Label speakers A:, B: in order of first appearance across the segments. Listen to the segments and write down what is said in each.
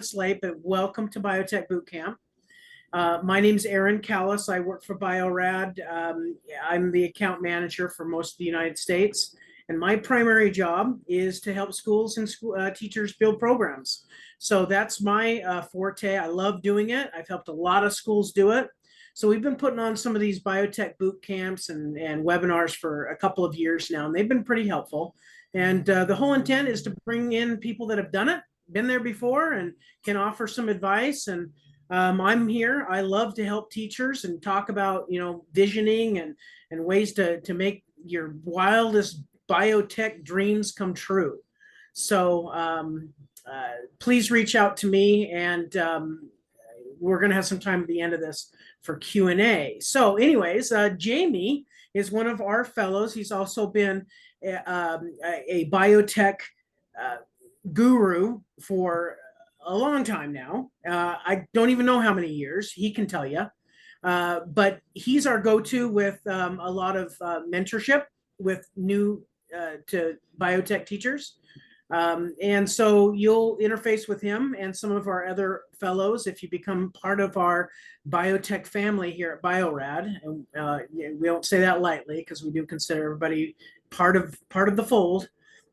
A: late, but welcome to Biotech Bootcamp. My name is Aaron Callis. I work for Bio-Rad. I'm the account manager for most of the United States. And my primary job is to help schools and teachers build programs. So that's my forte. I love doing it. I've helped a lot of schools do it. So we've been putting on some of these biotech boot camps and webinars for a couple of years now, and they've been pretty helpful. And the whole intent is to bring in people that have done it, been there before, and can offer some advice. And I'm here. I love to help teachers and talk about, visioning and ways to make your wildest biotech dreams come true. So please reach out to me, and we're going to have some time at the end of this for Q&A. So anyways, Jamie is one of our fellows. He's also been a biotech guru for a long time now. I don't even know how many years. He can tell you. But he's our go-to with a lot of mentorship with new to biotech teachers. And so you'll interface with him and some of our other fellows if you become part of our biotech family here at Bio-Rad. And we don't say that lightly because we do consider everybody part of the fold.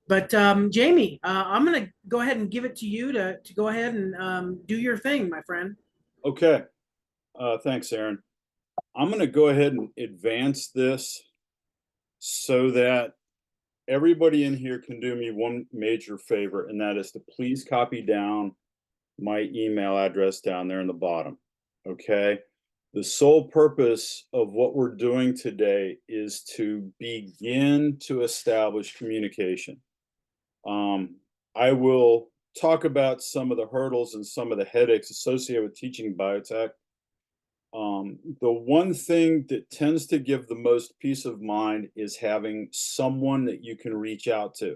A: But Jamie, I'm going to go ahead and give it to you to go ahead and do your thing, my friend.
B: Okay. Thanks, Aaron. I'm going to go ahead and advance this so that everybody in here can do me one major favor, and that is to please copy down my email address down there in the bottom. Okay. The sole purpose of what we're doing today is to begin to establish communication. I will talk about some of the hurdles and some of the headaches associated with teaching biotech. The one thing that tends to give the most peace of mind is having someone that you can reach out to.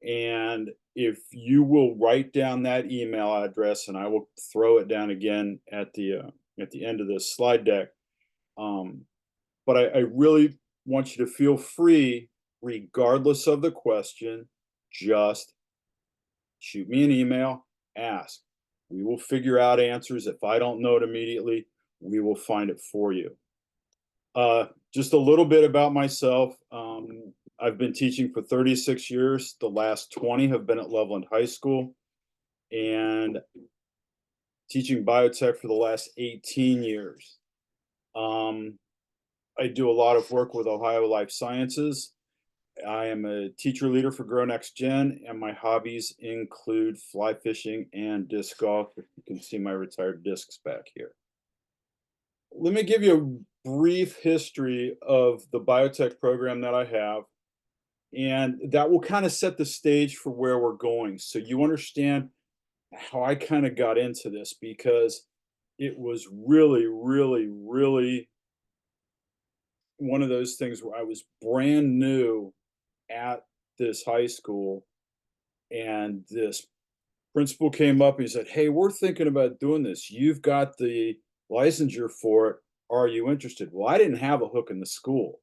B: And if you will write down that email address, and I will throw it down again at the end of this slide deck. But I really want you to feel free, regardless of the question, just shoot me an email, ask. We will figure out answers. If I don't know it immediately, we will find it for you. Just a little bit about myself. I've been teaching for 36 years. The last 20 have been at Loveland High School, and teaching biotech for the last 18 years. I do a lot of work with Ohio Life Sciences. I am a teacher leader for Grow Next Gen, and my hobbies include fly fishing and disc golf. You can see my retired discs back here. Let me give you a brief history of the biotech program that I have, and that will kind of set the stage for where we're going, so you understand how I kind of got into this, because it was really, really, really one of those things where I was brand new at this high school, and this principal came up and he said, "Hey, we're thinking about doing this. You've got the licensure for it. Are you interested?" Well, I didn't have a hook in the school,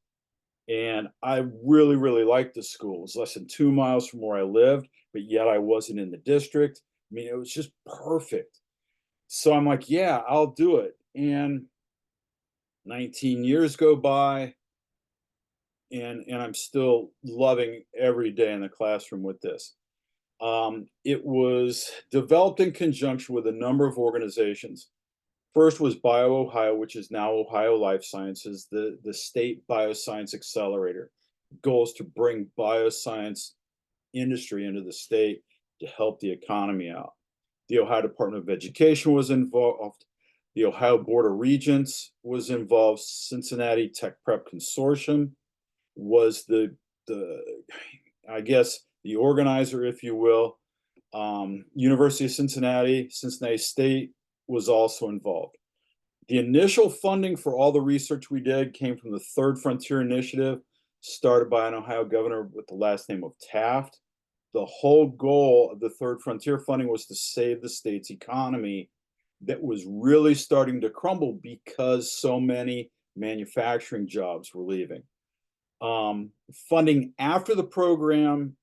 B: and I really, really liked the school. It was less than 2 miles from where I lived, but yet I wasn't in the district. I mean, it was just perfect. So I'm like, yeah, I'll do it. And 19 years go by, and I'm still loving every day in the classroom with this. It was developed in conjunction with a number of organizations. First was BioOhio, which is now Ohio Life Sciences, the state bioscience accelerator. The goal is to bring bioscience industry into the state to help the economy out. The Ohio Department of Education was involved. The Ohio Board of Regents was involved. Cincinnati Tech Prep Consortium was the I guess the organizer, if you will. University of Cincinnati State was also involved. The initial funding for all the research we did came from the Third Frontier Initiative, started by an Ohio governor with the last name of Taft. The whole goal of the Third Frontier funding was to save the state's economy that was really starting to crumble because so many manufacturing jobs were leaving. Funding after the program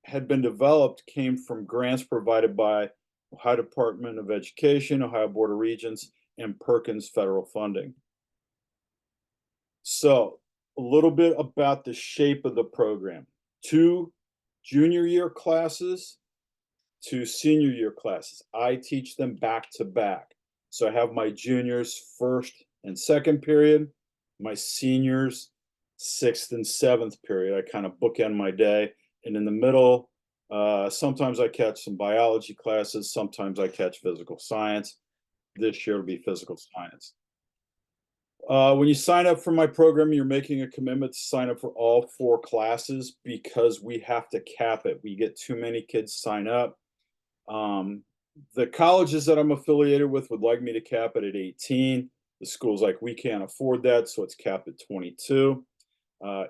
B: had been developed came from grants provided by Ohio Department of Education, Ohio Board of Regents, and Perkins federal funding. So a little bit about the shape of the program. 2 junior year classes, 2 senior year classes. I teach them back to back. So I have my juniors first and second period, my seniors sixth and seventh period. I kind of bookend my day. And in the middle, sometimes I catch some biology classes, sometimes I catch physical science. This year it'll be physical science. When you sign up for my program, you're making a commitment to sign up for all 4 classes because we have to cap it. We get too many kids sign up. The colleges that I'm affiliated with would like me to cap it at 18. The school's like, we can't afford that, so it's capped at 22.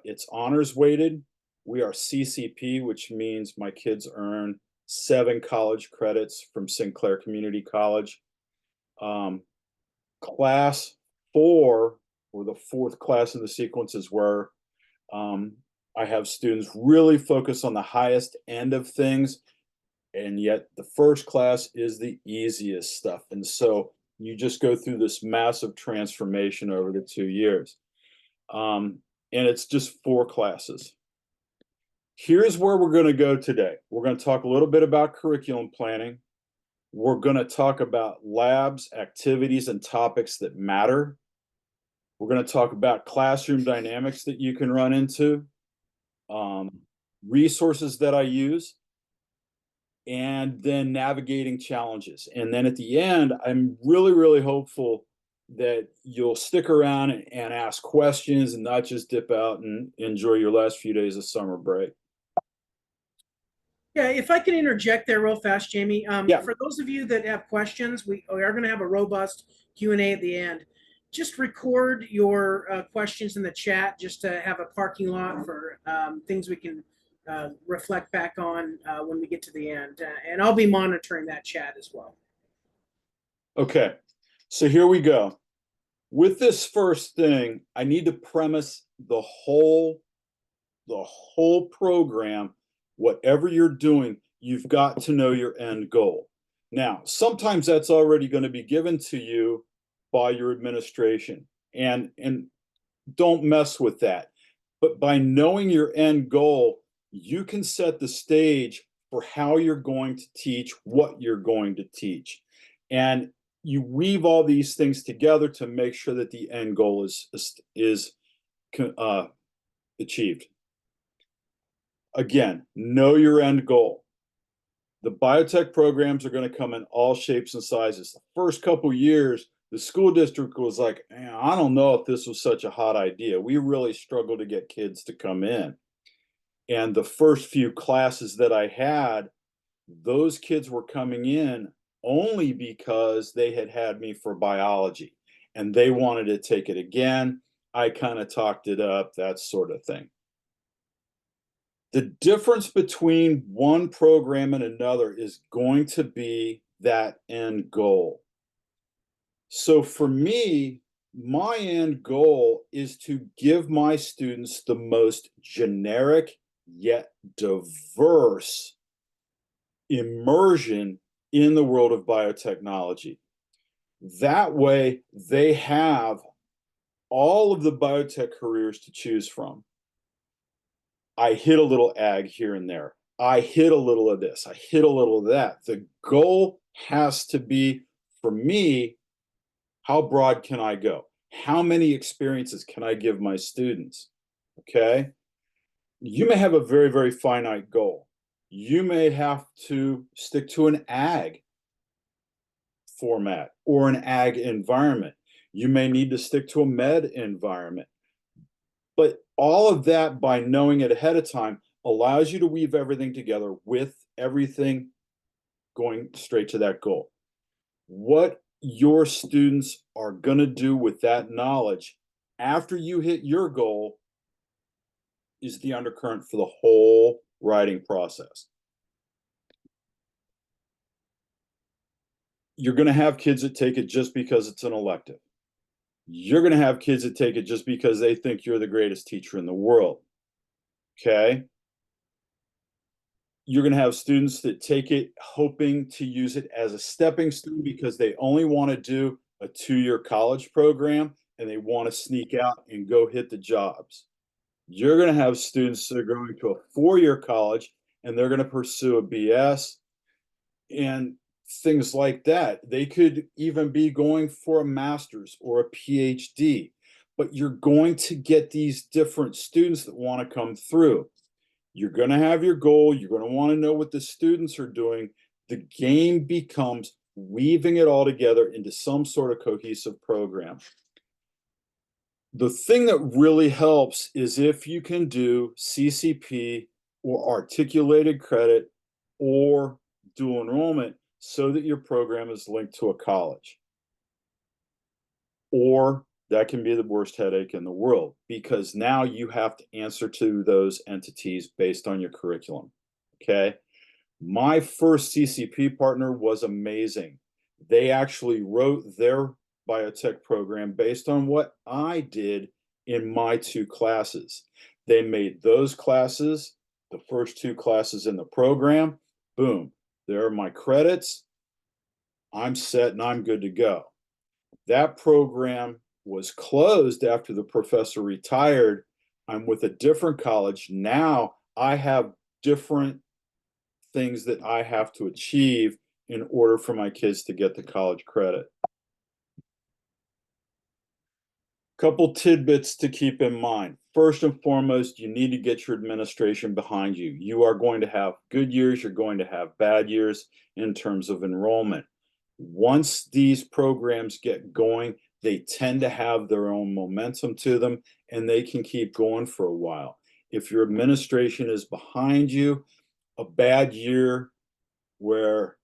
B: It's honors weighted. We are CCP, which means my kids earn 7 college credits from Sinclair Community College. Class 4, or the 4th class in the sequence, is where I have students really focus on the highest end of things, and yet the first class is the easiest stuff. And so you just go through this massive transformation over the 2 years. And it's just 4 classes. Here's where we're going to go today. We're going to talk a little bit about curriculum planning. We're going to talk about labs, activities, and topics that matter. We're going to talk about classroom dynamics that you can run into, resources that I use, and then navigating challenges. And then at the end, I'm really, really hopeful that you'll stick around and ask questions and not just dip out and enjoy your last few days of summer break.
A: Yeah, if I can interject there real fast, Jamie.
B: Yeah.
A: For those of you that have questions, we are going to have a robust Q&A at the end. Just record your questions in the chat just to have a parking lot for things we can reflect back on when we get to the end. And I'll be monitoring that chat as well.
B: Okay, so here we go. With this first thing, I need to premise the whole program. Whatever you're doing, you've got to know your end goal. Now, sometimes that's already going to be given to you by your administration, and don't mess with that. But by knowing your end goal, you can set the stage for how you're going to teach, what you're going to teach. And you weave all these things together to make sure that the end goal is achieved. Again, know your end goal. The biotech programs are going to come in all shapes and sizes. The first couple years, the school district was like, I don't know if this was such a hot idea. We really struggled to get kids to come in. And the first few classes that I had, those kids were coming in only because they had me for biology and they wanted to take it again. I kind of talked it up, that sort of thing. The difference between one program and another is going to be that end goal. So for me, my end goal is to give my students the most generic yet diverse immersion in the world of biotechnology. That way, they have all of the biotech careers to choose from. I hit a little ag here and there. I hit a little of this. I hit a little of that. The goal has to be, for me, how broad can I go? How many experiences can I give my students? Okay. You may have a very, very finite goal. You may have to stick to an ag format or an ag environment. You may need to stick to a med environment. But all of that, by knowing it ahead of time, allows you to weave everything together with everything going straight to that goal. What your students are going to do with that knowledge after you hit your goal is the undercurrent for the whole writing process. You're going to have kids that take it just because it's an elective. You're going to have kids that take it just because they think you're the greatest teacher in the world. Okay? You're going to have students that take it hoping to use it as a stepping stone because they only want to do a 2-year college program and they want to sneak out and go hit the jobs. You're going to have students that are going to a 4-year college and they're going to pursue a BS and things like that. They could even be going for a master's or a PhD, but you're going to get these different students that want to come through. You're going to have your goal. You're going to want to know what the students are doing. The game becomes weaving it all together into some sort of cohesive program. The thing that really helps is if you can do CCP or articulated credit or dual enrollment so that your program is linked to a college. Or that can be the worst headache in the world because now you have to answer to those entities based on your curriculum. Okay. My first CCP partner was amazing. They actually wrote their biotech program based on what I did in my 2 classes. They made those classes, the first 2 classes in the program, boom, there are my credits. I'm set and I'm good to go. That program was closed after the professor retired. I'm with a different college. Now I have different things that I have to achieve in order for my kids to get the college credit. Couple tidbits to keep in mind. First and foremost, you need to get your administration behind you. You are going to have good years, you're going to have bad years in terms of enrollment. Once these programs get going, they tend to have their own momentum to them and they can keep going for a while. If your administration is behind you, a bad year where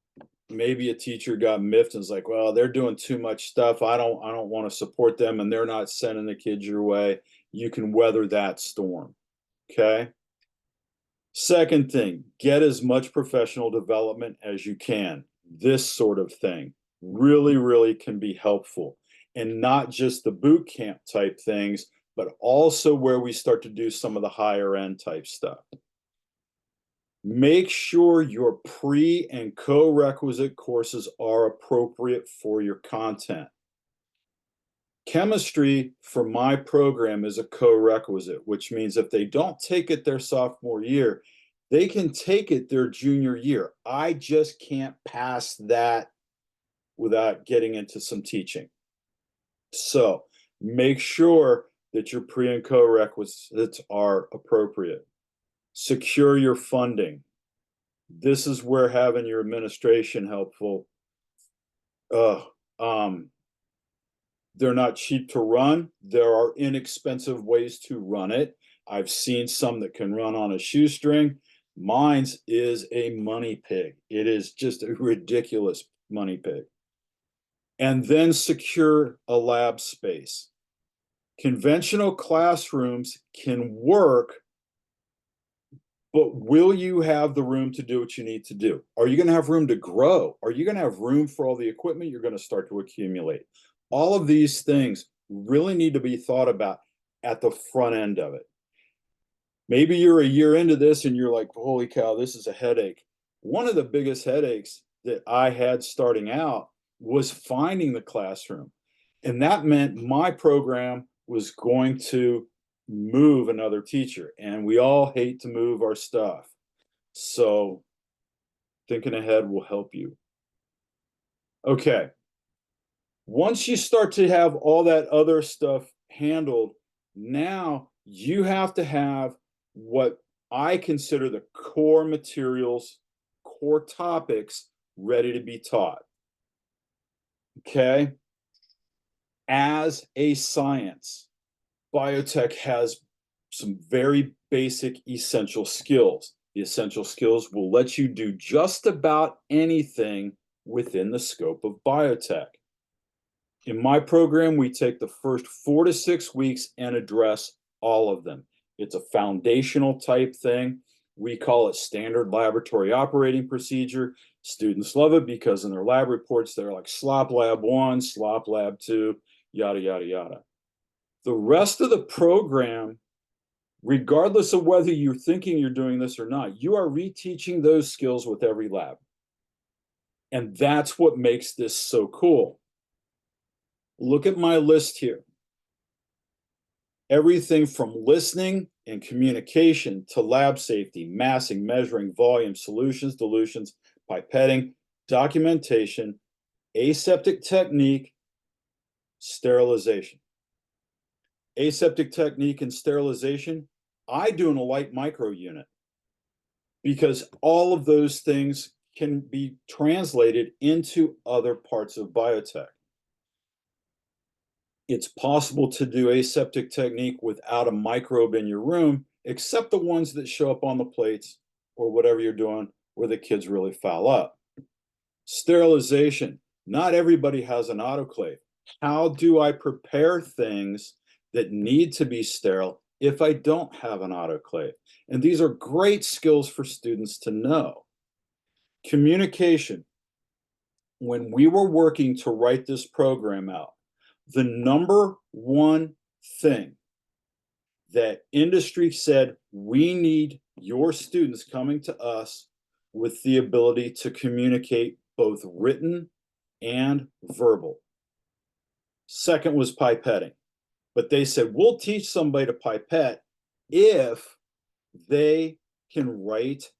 B: maybe a teacher got miffed and is like, well, they're doing too much stuff. I don't want to support them and they're not sending the kids your way. You can weather that storm. Okay. Second thing, get as much professional development as you can. This sort of thing really can be helpful, and not just the boot camp type things, but also where we start to do some of the higher end type stuff. Make sure your pre and co-requisite courses are appropriate for your content. Chemistry for my program is a co-requisite, which means if they don't take it their sophomore year, they can take it their junior year. I just can't pass that without getting into some teaching. So make sure that your pre and co-requisites are appropriate. Secure your funding. This is where having your administration helpful. They're not cheap to run. There are inexpensive ways to run it. I've seen some that can run on a shoestring. Mine's is a money pig. It is just a ridiculous money pig. And then secure a lab space. Conventional classrooms can work, but will you have the room to do what you need to do? Are you going to have room to grow? Are you going to have room for all the equipment you're going to start to accumulate? All of these things really need to be thought about at the front end of it. Maybe you're a year into this and you're like, holy cow, this is a headache. One of the biggest headaches that I had starting out was finding the classroom. And that meant my program was going to move another teacher. And we all hate to move our stuff. So thinking ahead will help you. Okay. Once you start to have all that other stuff handled, now you have to have what I consider the core materials, core topics ready to be taught. Okay. As a science, biotech has some very basic essential skills. The essential skills will let you do just about anything within the scope of biotech. In my program, we take the first 4 to 6 weeks and address all of them. It's a foundational type thing. We call it standard laboratory operating procedure. Students love it because in their lab reports, they're like slop lab 1, slop lab 2, yada, yada, yada. The rest of the program Regardless of whether you're thinking you're doing this or not, you are reteaching those skills with every lab. And that's what makes this so cool. Look at my list here. Everything from listening and communication to lab safety, massing, measuring, volume, solutions, dilutions, pipetting, documentation, aseptic technique, sterilization. Aseptic technique and sterilization, I do in a light micro unit because all of those things can be translated into other parts of biotech. It's possible to do aseptic technique without a microbe in your room, except the ones that show up on the plates or whatever you're doing where the kids really foul up. Sterilization, not everybody has an autoclave. How do I prepare things that need to be sterile if I don't have an autoclave? And these are great skills for students to know. Communication. When we were working to write this program out, the number one thing that industry said, we need your students coming to us with the ability to communicate both written and verbal. Second was pipetting. But they said, we'll teach somebody to pipette if they can write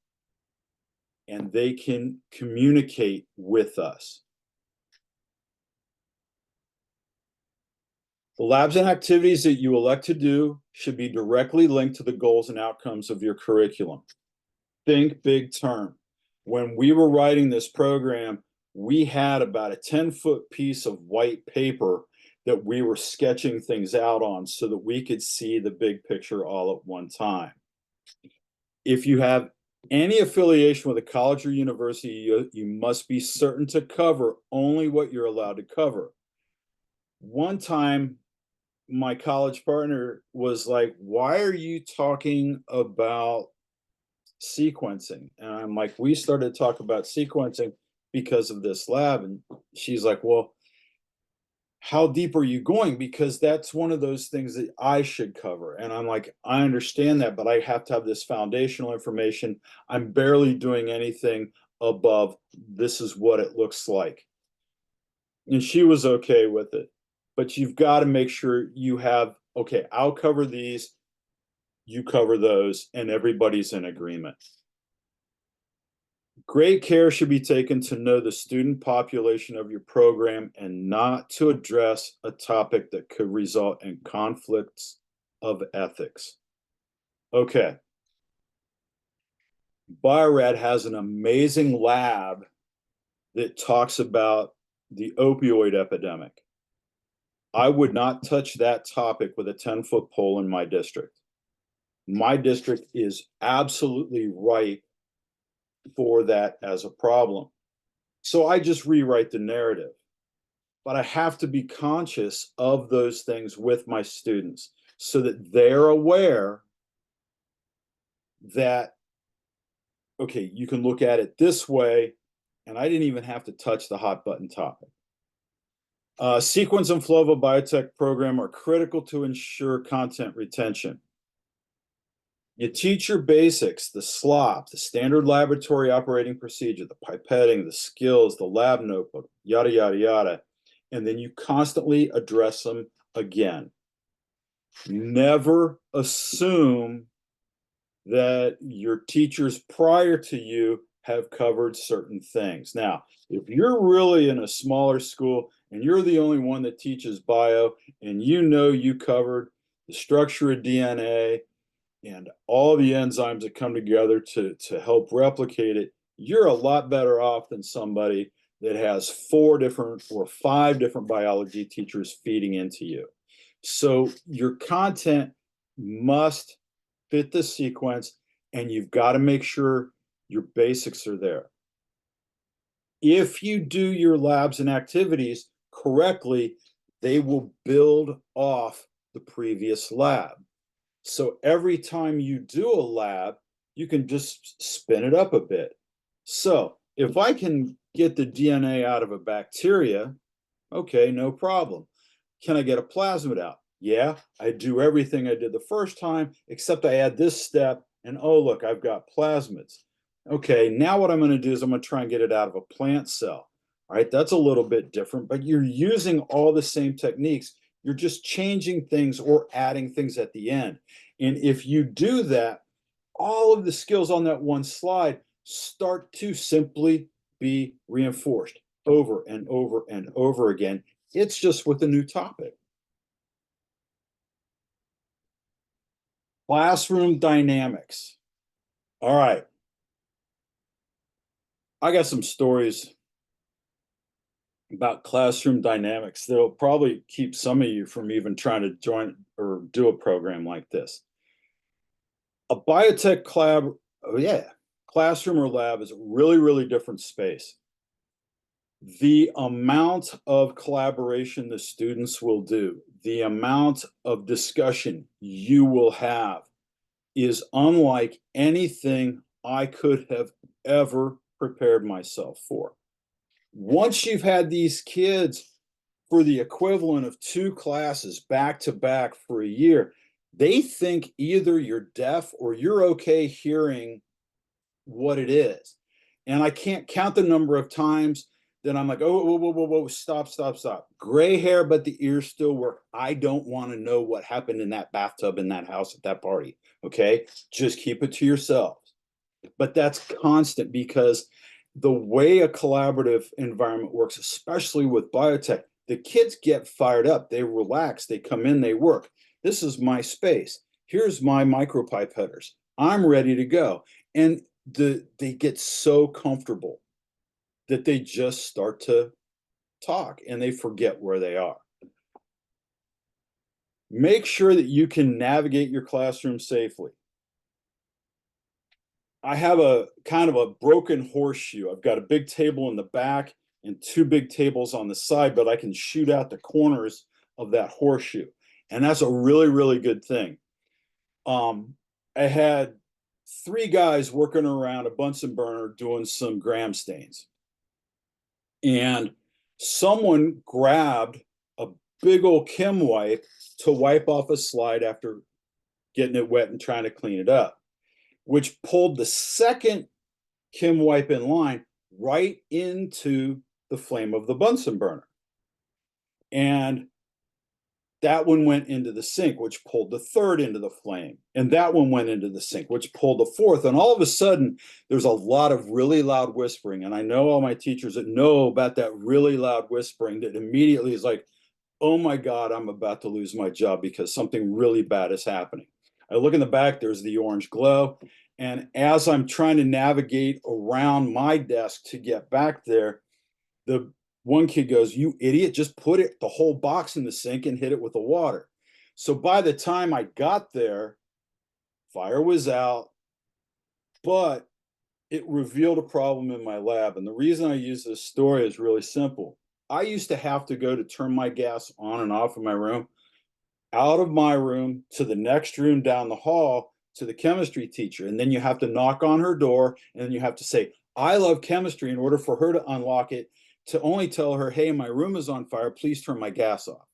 B: and they can communicate with us. The labs and activities that you elect to do should be directly linked to the goals and outcomes of your curriculum. Think big term. When we were writing this program, we had about a 10-foot piece of white paper that we were sketching things out on so that we could see the big picture all at one time. If you have any affiliation with a college or university, you must be certain to cover only what you're allowed to cover. One time, my college partner was like, why are you talking about sequencing? And I'm like, we started to talk about sequencing because of this lab. And she's like, well, how deep are you going? Because that's one of those things that I should cover. And I'm like, I understand that, but I have to have this foundational information. I'm barely doing anything above this is what it looks like. And she was okay with it. But you've got to make sure you have, okay, I'll cover these, you cover those, and everybody's in agreement. Great care should be taken to know the student population of your program and not to address a topic that could result in conflicts of ethics. Okay. Bio-Rad has an amazing lab that talks about the opioid epidemic. I would not touch that topic with a 10-foot pole in my district. My district is absolutely ripe for that as a problem. So I just rewrite the narrative. But I have to be conscious of those things with my students so that they're aware that, okay, you can look at it this way, and I didn't even have to touch the hot button topic. Sequence and flow of a biotech program are critical to ensure content retention. You teach your basics, the SLOP, the standard laboratory operating procedure, the pipetting, the skills, the lab notebook, yada, yada, yada. And then you constantly address them again. Never assume that your teachers prior to you have covered certain things. Now, if you're really in a smaller school and you're the only one that teaches bio and you know you covered the structure of DNA and all the enzymes that come together to help replicate it, you're a lot better off than somebody that has 4 different or 5 different biology teachers feeding into you. So your content must fit the sequence, and you've got to make sure your basics are there. If you do your labs and activities correctly, they will build off the previous lab. So every time you do a lab, you can just spin it up a bit. So if I can get the DNA out of a bacteria, okay, no problem. Can I get a plasmid out? Yeah, I do everything I did the first time, except I add this step, and oh, look, I've got plasmids. Okay, now what I'm going to do is I'm going to try and get it out of a plant cell. All right, that's a little bit different, but you're using all the same techniques. You're just changing things or adding things at the end. And if you do that, all of the skills on that one slide start to simply be reinforced over and over and over again. It's just with a new topic. Classroom dynamics. All right. I got some stories about classroom dynamics that'll probably keep some of you from even trying to join or do a program like this. A biotech classroom or lab is a really, really different space. The amount of collaboration the students will do, the amount of discussion you will have is unlike anything I could have ever prepared myself for. Once you've had these kids for the equivalent of 2 classes back to back for a year, they think either you're deaf or you're okay hearing what it is. And I can't count the number of times that I'm like, oh, whoa, whoa, whoa, whoa, stop, stop, stop. Gray hair, but the ears still work. I don't want to know what happened in that bathtub in that house at that party. Okay. Just keep it to yourselves. But that's constant because the way a collaborative environment works, especially with biotech, the kids get fired up. They relax. They come in, they work. This is my space. Here's my micropipetters. I'm ready to go. And they get so comfortable that they just start to talk and they forget where they are. Make sure that you can navigate your classroom safely. I have a kind of a broken horseshoe. I've got a big table in the back and 2 big tables on the side, but I can shoot out the corners of that horseshoe. And that's a really, really good thing. I had 3 guys working around a Bunsen burner doing some gram stains. And someone grabbed a big old Kim wipe to wipe off a slide after getting it wet and trying to clean it up, which pulled the second Kim wipe in line right into the flame of the Bunsen burner. And that one went into the sink, which pulled the third into the flame. And that one went into the sink, which pulled the fourth. And all of a sudden, there's a lot of really loud whispering. And I know all my teachers that know about that really loud whispering that immediately is like, oh my God, I'm about to lose my job because something really bad is happening. I look in the back, there's the orange glow. And as I'm trying to navigate around my desk to get back there, the one kid goes, "You idiot, just put the whole box in the sink and hit it with the water." So by the time I got there, fire was out, but it revealed a problem in my lab. And the reason I use this story is really simple. I used to have to go to turn my gas on and off in my room, out of my room to the next room down the hall to the chemistry teacher. And then you have to knock on her door and then you have to say, "I love chemistry," in order for her to unlock it, to only tell her, "Hey, my room is on fire. Please turn my gas off."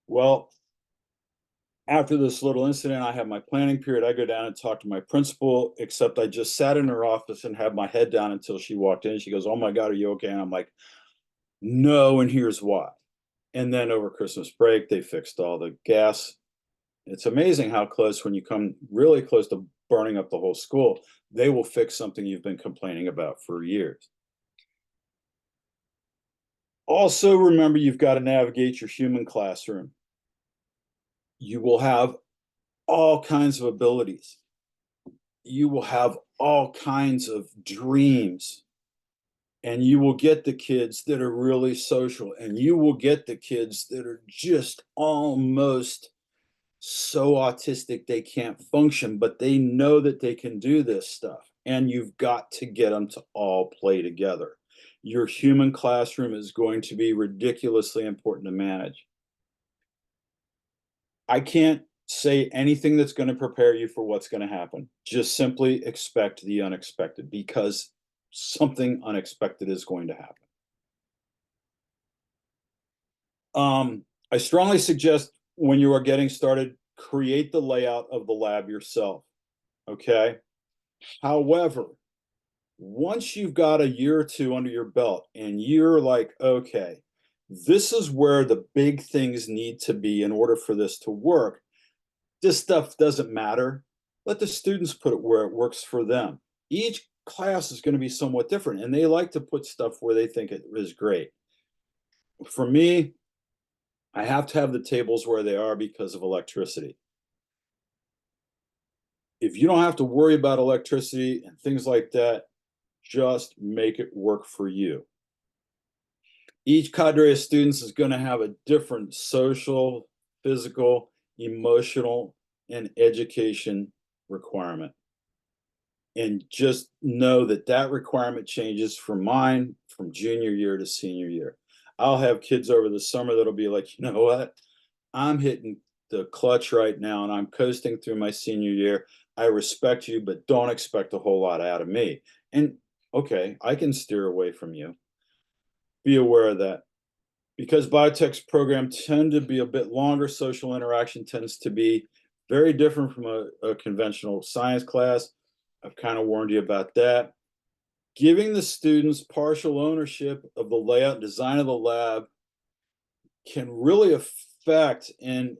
B: Well, after this little incident, I have my planning period. I go down and talk to my principal, except I just sat in her office and had my head down until she walked in. She goes, "Oh my God, are you okay?" And I'm like, "No, and here's why." And then over Christmas break, they fixed all the gas. It's amazing how close, when you come really close to burning up the whole school, they will fix something you've been complaining about for years. Also, remember, you've got to navigate your human classroom. You will have all kinds of abilities. You will have all kinds of dreams. And you will get the kids that are really social, and you will get the kids that are just almost so autistic they can't function, but they know that they can do this stuff. And you've got to get them to all play together. Your human classroom is going to be ridiculously important to manage. I can't say anything that's going to prepare you for what's going to happen. Just simply expect the unexpected, because something unexpected is going to happen. I strongly suggest when you are getting started, create the layout of the lab yourself, okay? However, once you've got a year or two under your belt and you're like, okay, this is where the big things need to be in order for this to work, this stuff doesn't matter. Let the students put it where it works for them. Each class is going to be somewhat different, and they like to put stuff where they think it is great. For me, I have to have the tables where they are because of electricity. If you don't have to worry about electricity and things like that, just make it work for you. Each cadre of students is going to have a different social, physical, emotional, and education requirement. And just know that that requirement changes from mine from junior year to senior year. I'll have kids over the summer that'll be like, you know what? I'm hitting the clutch right now and I'm coasting through my senior year. I respect you, but don't expect a whole lot out of me. And okay, I can steer away from you. Be aware of that. Because biotech's program tend to be a bit longer, social interaction tends to be very different from a conventional science class. I've kind of warned you about that. Giving the students partial ownership of the layout and design of the lab can really affect and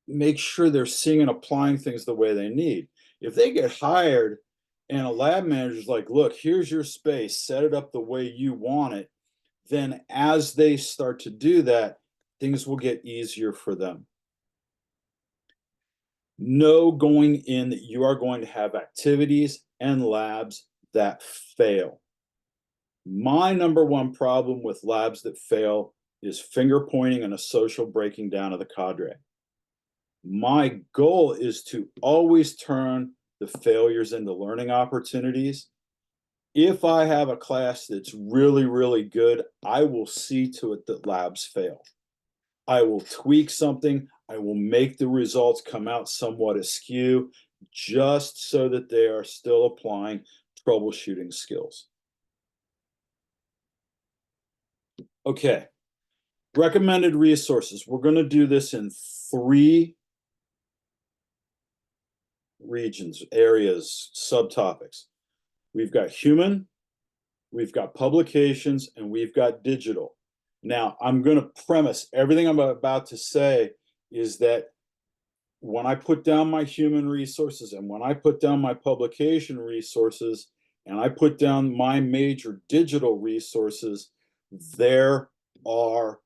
B: make sure they're seeing and applying things the way they need. If they get hired and a lab manager's like, look, here's your space, set it up the way you want it, then as they start to do that, things will get easier for them. Know going in that you are going to have activities and labs that fail. My number one problem with labs that fail is finger pointing and a social breaking down of the cadre. My goal is to always turn the failures into learning opportunities. If I have a class that's really, really good, I will see to it that labs fail. I will tweak something. I will make the results come out somewhat askew just so that they are still applying troubleshooting skills. Okay, recommended resources. We're going to do this in 3 regions, areas, subtopics. We've got human, we've got publications, and we've got digital. Now, I'm going to premise everything I'm about to say is that when I put down my human resources and when I put down my publication resources and I put down my major digital resources, there are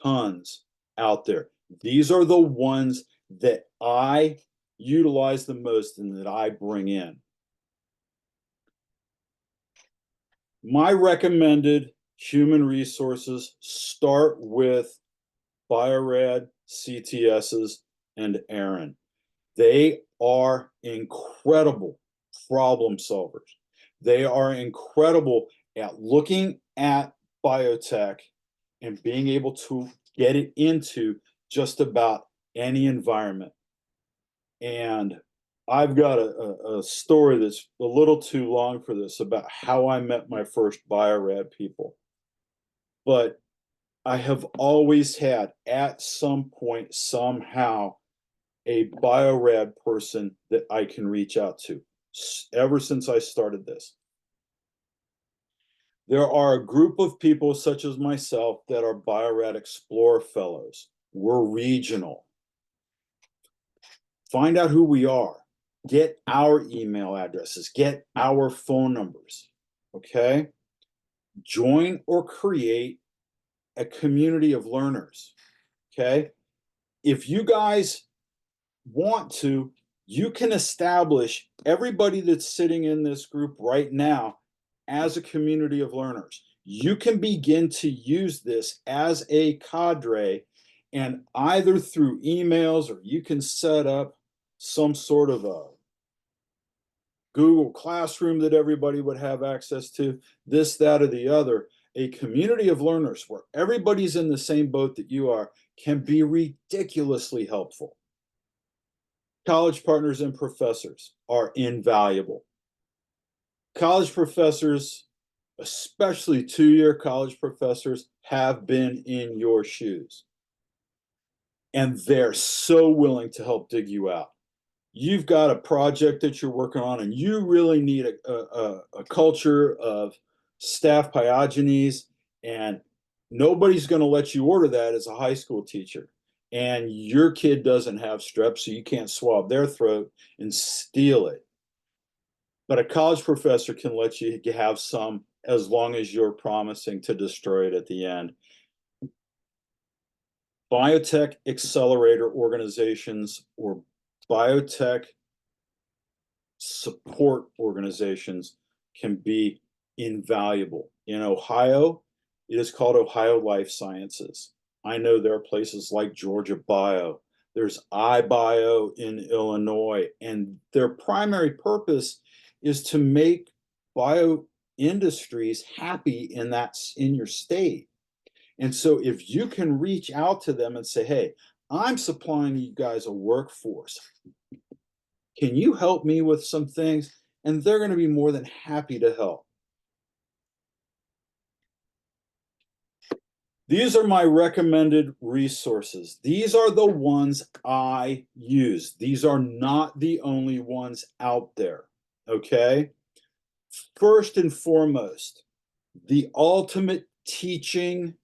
B: tons out there. These are the ones that I utilize the most and that I bring in. My recommended human resources start with Bio-Rad, CTSs, and Aaron. They are incredible problem solvers. They are incredible at looking at biotech and being able to get it into just about any environment. And I've got a story that's a little too long for this about how I met my first Bio-Rad people. But I have always had, at some point, somehow, a Bio-Rad person that I can reach out to ever since I started this. There are a group of people such as myself that are Bio-Rad Explorer Fellows. We're regional. Find out who we are. Get our email addresses. Get our phone numbers. Okay? Join or create a community of learners. Okay? If you guys want to, you can establish everybody that's sitting in this group right now as a community of learners. You can begin to use this as a cadre, and either through emails or you can set up some sort of a Google Classroom that everybody would have access to, this, that, or the other. A community of learners where everybody's in the same boat that you are can be ridiculously helpful. College partners and professors are invaluable. College professors, especially 2-year college professors, have been in your shoes. and they're so willing to help dig you out. You've got a project that you're working on, and you really need a culture of staph pyogenes, and nobody's going to let you order that as a high school teacher. And your kid doesn't have strep, so you can't swab their throat and steal it. But a college professor can let you have some as long as you're promising to destroy it at the end. Biotech accelerator organizations or biotech support organizations can be invaluable. In Ohio, it is called Ohio Life Sciences. I know there are places like Georgia Bio. There's iBio in Illinois, and their primary purpose is to make bio industries happy in your state. And so if you can reach out to them and say, hey, I'm supplying you guys a workforce. Can you help me with some things? And they're going to be more than happy to help. These are my recommended resources. These are the ones I use. These are not the only ones out there, okay? First and foremost, the ultimate teaching,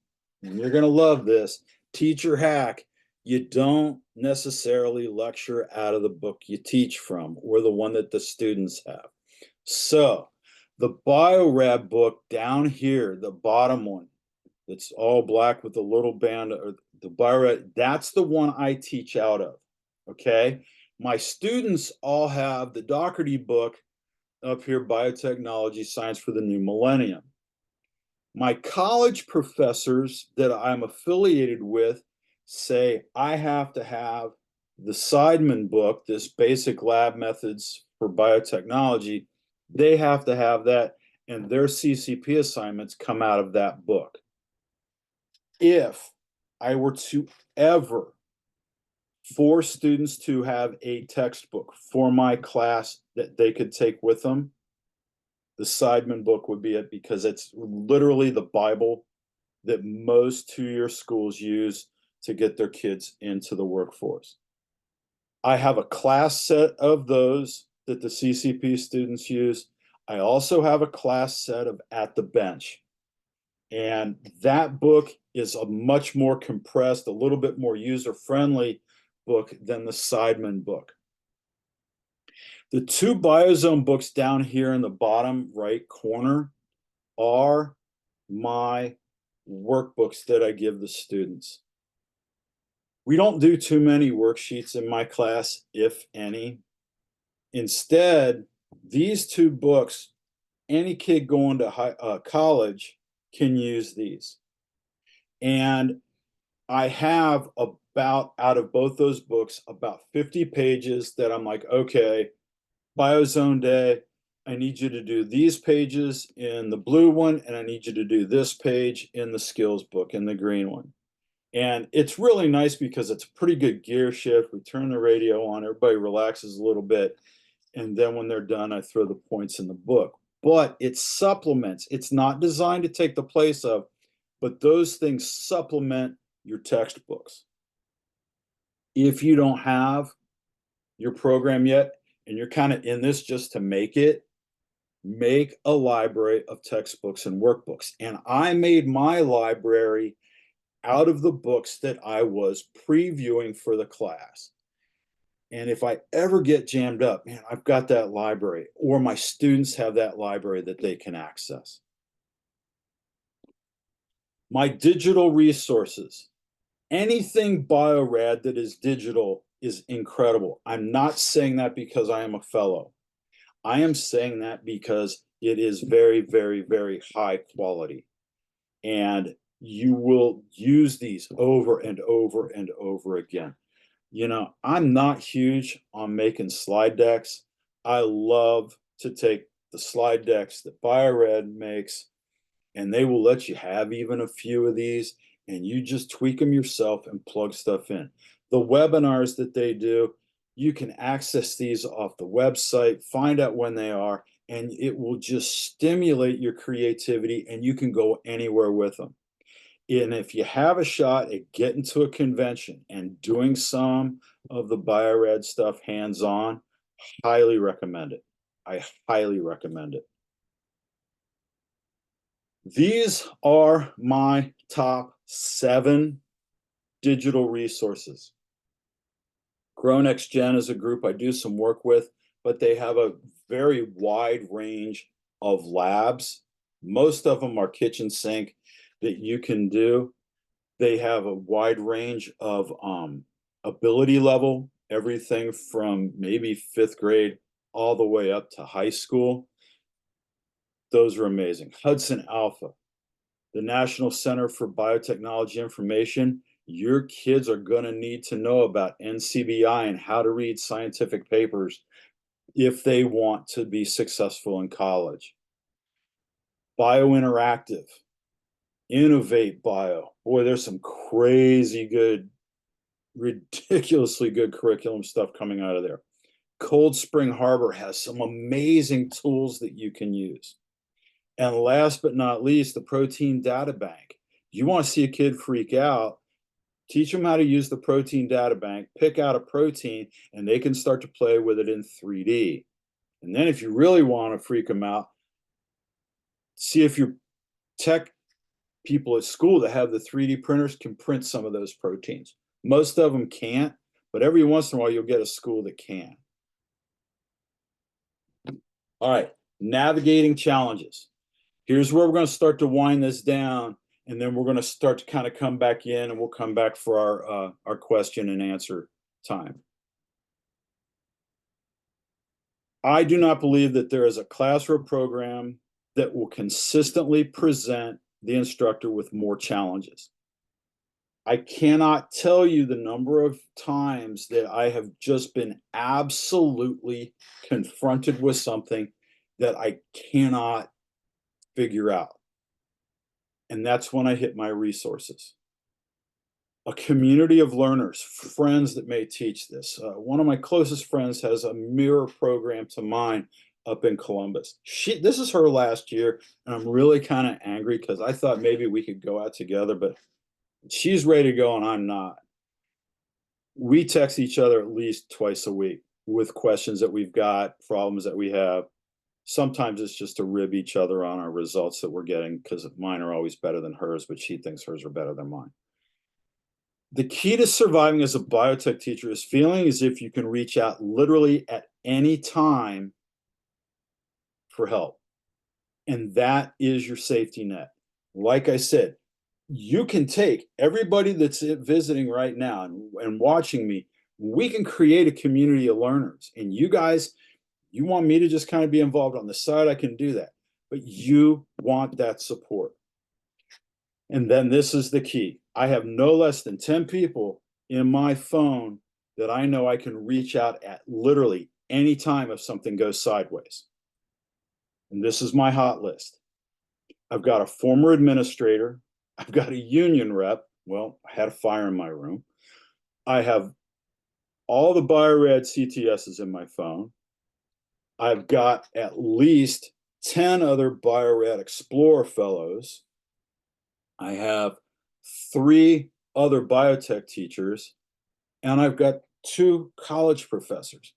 B: and you're going to love this, teacher hack. You don't necessarily lecture out of the book you teach from or the one that the students have. So the Bio-Rad book down here, the bottom one, that's all black with a little band, or the Bio-Rad, that's the one I teach out of, okay? My students all have the Doherty book up here, Biotechnology, Science for the New Millennium. My college professors that I'm affiliated with say I have to have the Seidman book, this basic lab methods for biotechnology. They have to have that, and their CCP assignments come out of that book. If I were to ever force students to have a textbook for my class that they could take with them, the Seidman book would be it, because it's literally the Bible that most two-year schools use to get their kids into the workforce. I have a class set of those that the CCP students use. I also have a class set of At the Bench. And that book is a much more compressed, a little bit more user-friendly book than the Seidman book. The two Biozone books down here in the bottom right corner are my workbooks that I give the students. We don't do too many worksheets in my class, if any. Instead, these two books, any kid going to college can use these. And I have about, out of both those books, about 50 pages that I'm like, okay, Biozone Day, I need you to do these pages in the blue one, and I need you to do this page in the skills book in the green one. And it's really nice because it's a pretty good gear shift. We turn the radio on, everybody relaxes a little bit. And then when they're done, I throw the points in the book. But it supplements. It's not designed to take the place of, but those things supplement your textbooks. If you don't have your program yet, and you're kind of in this just to make it, make a library of textbooks and workbooks. And I made my library out of the books that I was previewing for the class. And if I ever get jammed up, man, I've got that library, or my students have that library that they can access. My digital resources, anything Bio-Rad that is digital is incredible. I'm not saying that because I am a fellow. I am saying that because it is very, very, very high quality. And you will use these over and over and over again. You know, I'm not huge on making slide decks. I love to take the slide decks that Bio-Rad makes, and they will let you have even a few of these, and you just tweak them yourself and plug stuff in. The webinars that they do, you can access these off the website, find out when they are, and it will just stimulate your creativity, and you can go anywhere with them. And if you have a shot at getting to a convention and doing some of the biorad stuff hands-on, highly recommend it. I highly recommend it. These are my top 7 digital resources. GrowNextGen is a group I do some work with, but they have a very wide range of labs. Most of them are kitchen sink that you can do. They have a wide range of ability level, everything from maybe 5th grade all the way up to high school. Those are amazing. Hudson Alpha, the National Center for Biotechnology Information. Your kids are going to need to know about NCBI and how to read scientific papers if they want to be successful in college. BioInteractive, Innovate Bio. Boy, there's some crazy good, ridiculously good curriculum stuff coming out of there. Cold Spring Harbor has some amazing tools that you can use. And last but not least, the Protein Data Bank. You want to see a kid freak out, teach them how to use the Protein Data Bank, pick out a protein, and they can start to play with it in 3D. And then if you really want to freak them out, see if your tech people at school that have the 3D printers can print some of those proteins. Most of them can't, but every once in a while you'll get a school that can. All right, navigating challenges. Here's where we're going to start to wind this down, and then we're going to start to kind of come back in, and we'll come back for our question and answer time. I do not believe that there is a classroom program that will consistently present the instructor with more challenges. I cannot tell you the number of times that I have just been absolutely confronted with something that I cannot figure out. And that's when I hit my resources. A community of learners, friends that may teach this. One of my closest friends has a mirror program to mine up in Columbus. This is her last year, and I'm really kind of angry because I thought maybe we could go out together, but she's ready to go and I'm not. We text each other at least twice a week with questions that we've got, problems that we have. Sometimes it's just to rib each other on our results that we're getting because mine are always better than hers, but she thinks hers are better than mine. The key to surviving as a biotech teacher is feeling as if you can reach out literally at any time for help. And that is your safety net. Like I said, you can take everybody that's visiting right now and watching me. We can create a community of learners. And you guys, you want me to just kind of be involved on the side, I can do that. But you want that support. And then this is the key. I have no less than 10 people in my phone that I know I can reach out at literally any time if something goes sideways. And this is my hot list. I've got a former administrator. I've got a union rep. Well, I had a fire in my room. I have all the Bio-Rad CTSs in my phone. I've got at least 10 other Bio-Rad Explorer fellows. I have 3 other biotech teachers, and I've got 2 college professors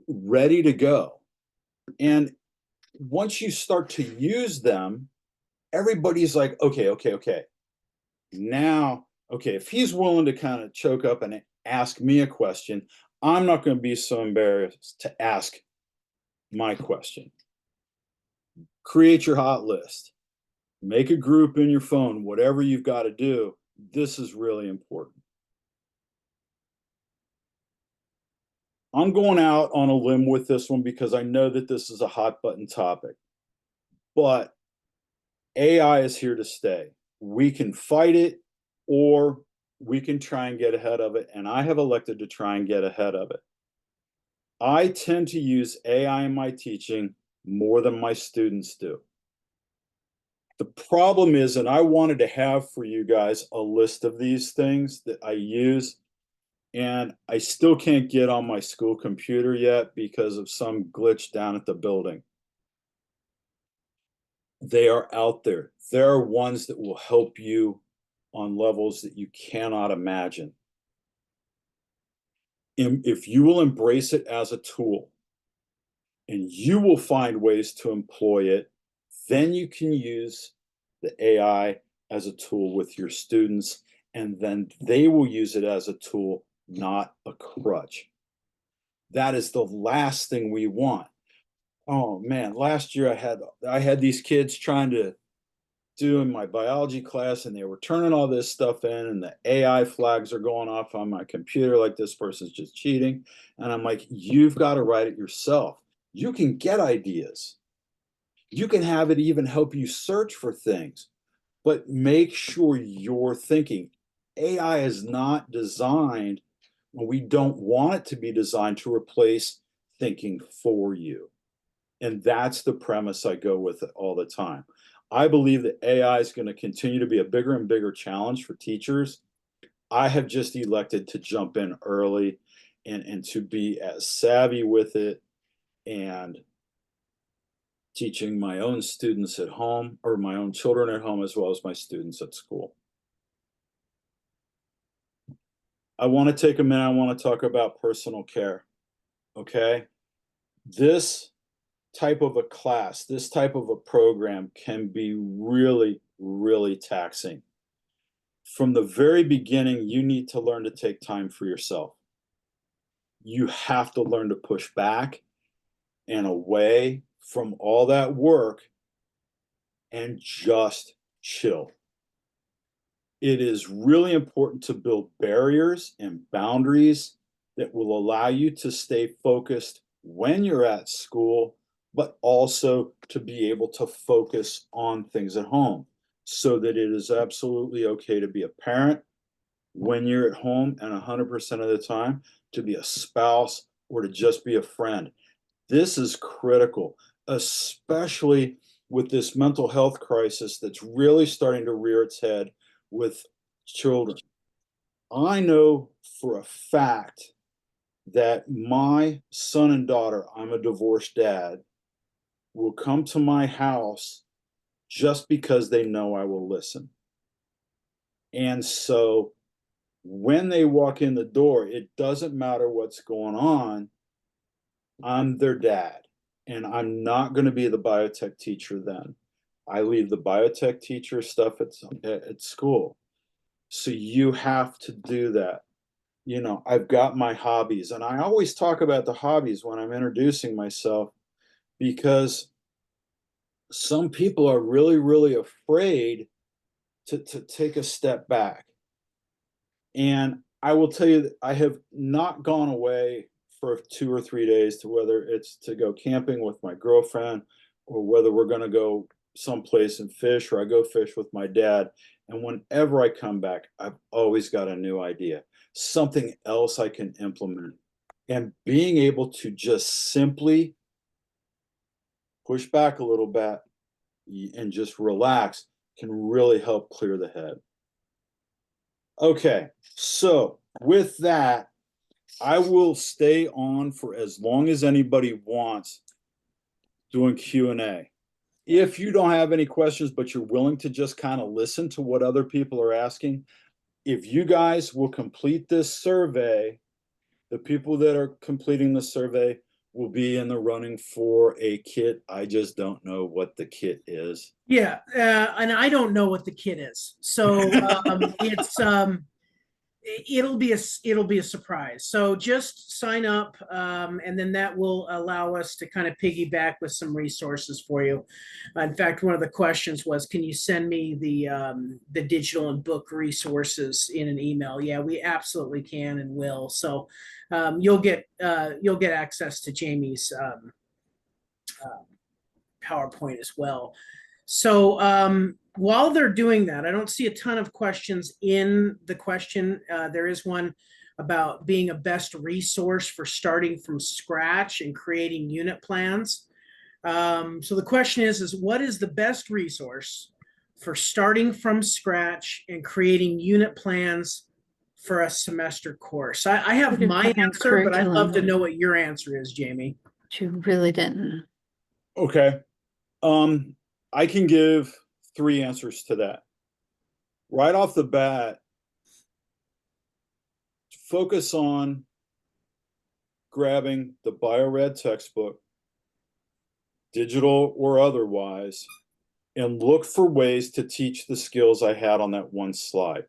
B: ready to go. And once you start to use them, everybody's like, okay. Now, okay, if he's willing to kind of choke up and ask me a question, I'm not going to be so embarrassed to ask my question. Create your hot list. Make a group in your phone, whatever you've got to do. This is really important. I'm going out on a limb with this one because I know that this is a hot button topic. But AI is here to stay. We can fight it or we can try and get ahead of it. And I have elected to try and get ahead of it. I tend to use AI in my teaching more than my students do. The problem is, and I wanted to have for you guys a list of these things that I use, and I still can't get on my school computer yet because of some glitch down at the building. They are out there. There are ones that will help you on levels that you cannot imagine. If you will embrace it as a tool and you will find ways to employ it, then you can use the AI as a tool with your students, and then they will use it as a tool, not a crutch. That is the last thing we want. Oh man, last year I had these kids trying to do in my biology class, and they were turning all this stuff in, and the AI flags are going off on my computer like this person's just cheating. And I'm like, you've got to write it yourself. You can get ideas. You can have it even help you search for things, but make sure you're thinking. AI is not designed, we don't want it to be designed to replace thinking for you. And that's the premise I go with it all the time. I believe that AI is going to continue to be a bigger and bigger challenge for teachers. I have just elected to jump in early and to be as savvy with it and teaching my own students at home, or my own children at home, as well as my students at school. I want to take a minute. I want to talk about personal care. Okay. This type of a class, this type of a program can be really, really taxing. From the very beginning, you need to learn to take time for yourself. You have to learn to push back and away from all that work and just chill. It is really important to build barriers and boundaries that will allow you to stay focused when you're at school, but also to be able to focus on things at home, so that it is absolutely okay to be a parent when you're at home, and 100% of the time to be a spouse or to just be a friend. This is critical, especially with this mental health crisis that's really starting to rear its head with children. I know for a fact that my son and daughter, I'm a divorced dad, will come to my house just because they know I will listen. And so when they walk in the door, it doesn't matter what's going on. I'm their dad, and I'm not going to be the biotech teacher then. I leave the biotech teacher stuff at school. So you have to do that. You know, I've got my hobbies, and I always talk about the hobbies when I'm introducing myself, because some people are really, really afraid to take a step back. And I will tell you that I have not gone away for 2 or 3 days, to whether it's to go camping with my girlfriend, or whether we're going to go someplace and fish, or I go fish with my dad. And whenever I come back, I've always got a new idea, something else I can implement. And being able to just simply push back a little bit and just relax can really help clear the head. Okay, so with that, I will stay on for as long as anybody wants doing Q&A. If you don't have any questions, but you're willing to just kind of listen to what other people are asking, if you guys will complete this survey, the people that are completing the survey will be in the running for a kit. I just don't know what the kit is.
A: Yeah, and I don't know what the kit is, so it'll be a surprise. So just sign up, and then that will allow us to kind of piggyback with some resources for you. In fact, one of the questions was, can you send me the digital and book resources in an email? Yeah, we absolutely can and will. So you'll get access to Jamie's PowerPoint as well. So while they're doing that, I don't see a ton of questions in the question. There is one about being a best resource for starting from scratch and creating unit plans. So the question is what is the best resource for starting from scratch and creating unit plans for a semester course? I have my answer, but I'd love to know what your answer is, Jamie.
C: You really didn't.
B: Okay. I can give 3 answers to that. right off the bat, focus on grabbing the Bio-Rad textbook, digital or otherwise, and look for ways to teach the skills I had on that one slide.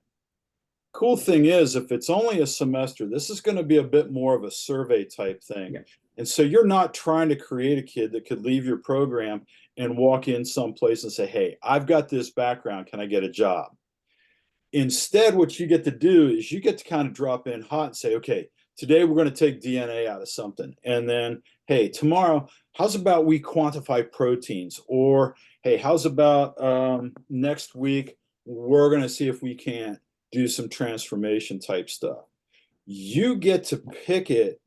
B: Cool thing is, if it's only a semester, this is going to be a bit more of a survey type thing.
A: Yeah.
B: And so you're not trying to create a kid that could leave your program and walk in someplace and say, hey, I've got this background, can I get a job? Instead, what you get to do is you get to kind of drop in hot and say, okay, today we're going to take DNA out of something. And then, hey, tomorrow, how's about we quantify proteins? Or, hey, how's about next week, we're going to see if we can do some transformation type stuff. You get to pick it,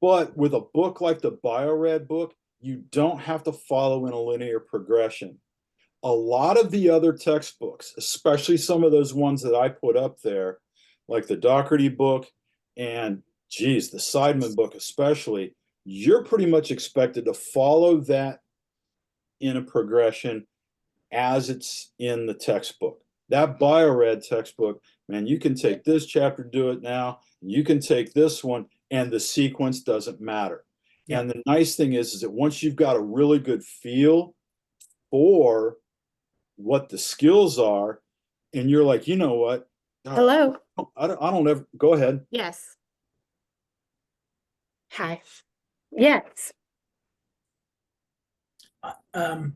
B: but with a book like the Bio-Rad book, you don't have to follow in a linear progression. A lot of the other textbooks, especially some of those ones that I put up there, like the Doherty book and geez, the Seidman book especially, you're pretty much expected to follow that in a progression as it's in the textbook. That Bio-Rad textbook, man, you can take this chapter, do it now, you can take this one, and the sequence doesn't matter.
A: Yeah.
B: And the nice thing is that once you've got a really good feel for what the skills are, and you're like, you know what?
C: Hello.
B: I don't ever go ahead.
C: Yes. Hi. Yes.
A: I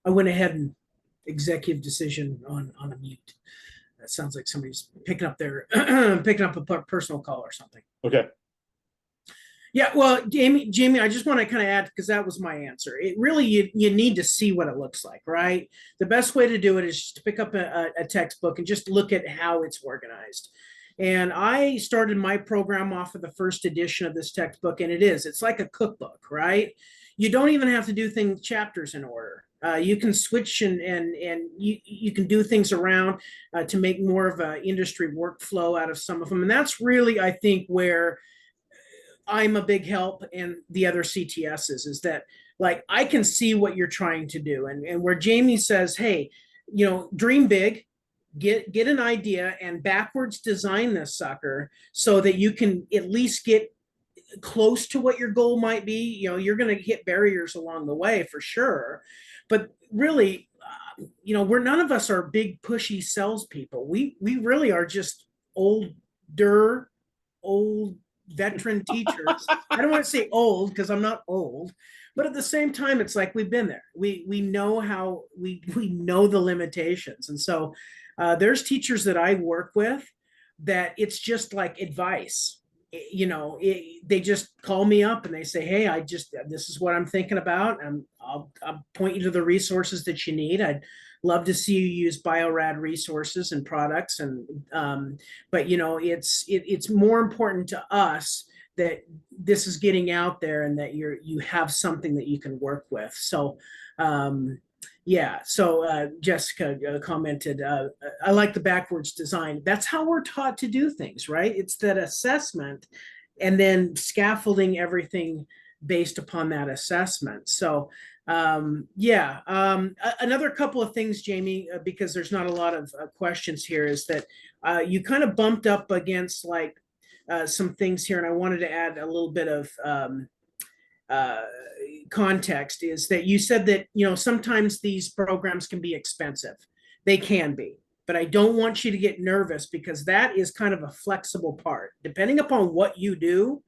A: went ahead and executive decision on a mute. That sounds like somebody's picking up their picking up a personal call or something.
B: Okay.
A: Yeah, well, Jamie, I just want to kind of add, because that was my answer. It really, you need to see what it looks like, right? The best way to do it is just to pick up a textbook and just look at how it's organized. And I started my program off of the first edition of this textbook, and it's like a cookbook, right? You don't even have to do things chapters in order. You can switch and you can do things around to make more of an industry workflow out of some of them. And that's really, I think, where I'm a big help, and the other CTSs is that, like, I can see what you're trying to do, and where Jamie says, hey, dream big, get an idea and backwards design this sucker so that you can at least get close to what your goal might be. You're going to hit barriers along the way for sure, but really, we're none of us are big pushy salespeople. We really are just old veteran teachers. I don't want to say old because I'm not old, but at the same time, it's like we've been there. We know how we know the limitations, and so there's teachers that I work with that it's just like advice. They just call me up and they say, hey, this is what I'm thinking about, and I'll point you to the resources that you need. I'd love to see you use Bio-Rad resources and products, and but it's more important to us that this is getting out there and that you have something that you can work with. So yeah, so Jessica commented, I like the backwards design. That's how we're taught to do things, right? It's that assessment and then scaffolding everything based upon that assessment. So yeah, another couple of things, Jamie, because there's not a lot of questions here, is that you kind of bumped up against like some things here, and I wanted to add a little bit of context. Is that you said that sometimes these programs can be expensive. They can be, but I don't want you to get nervous, because that is kind of a flexible part. Depending upon what you do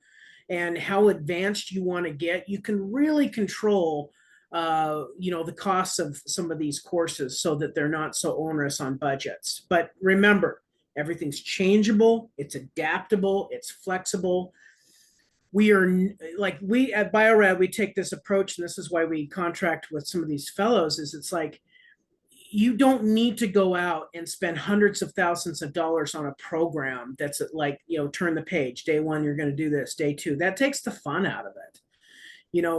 A: and how advanced you want to get, you can really control the costs of some of these courses so that they're not so onerous on budgets. But remember, everything's changeable, it's adaptable, it's flexible. We at Bio-Rad, we take this approach, and this is why we contract with some of these fellows, is it's like, you don't need to go out and spend hundreds of thousands of dollars on a program that's like, turn the page, day one, you're going to do this, day two. That takes the fun out of it.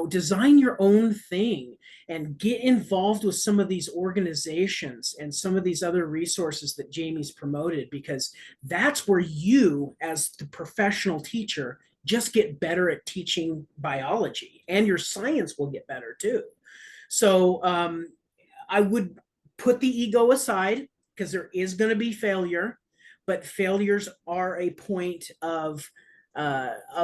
A: Design your own thing and get involved with some of these organizations and some of these other resources that Jamie's promoted, because that's where you, as the professional teacher, just get better at teaching biology, and your science will get better too. So I would put the ego aside, because there is going to be failure, but failures are a point of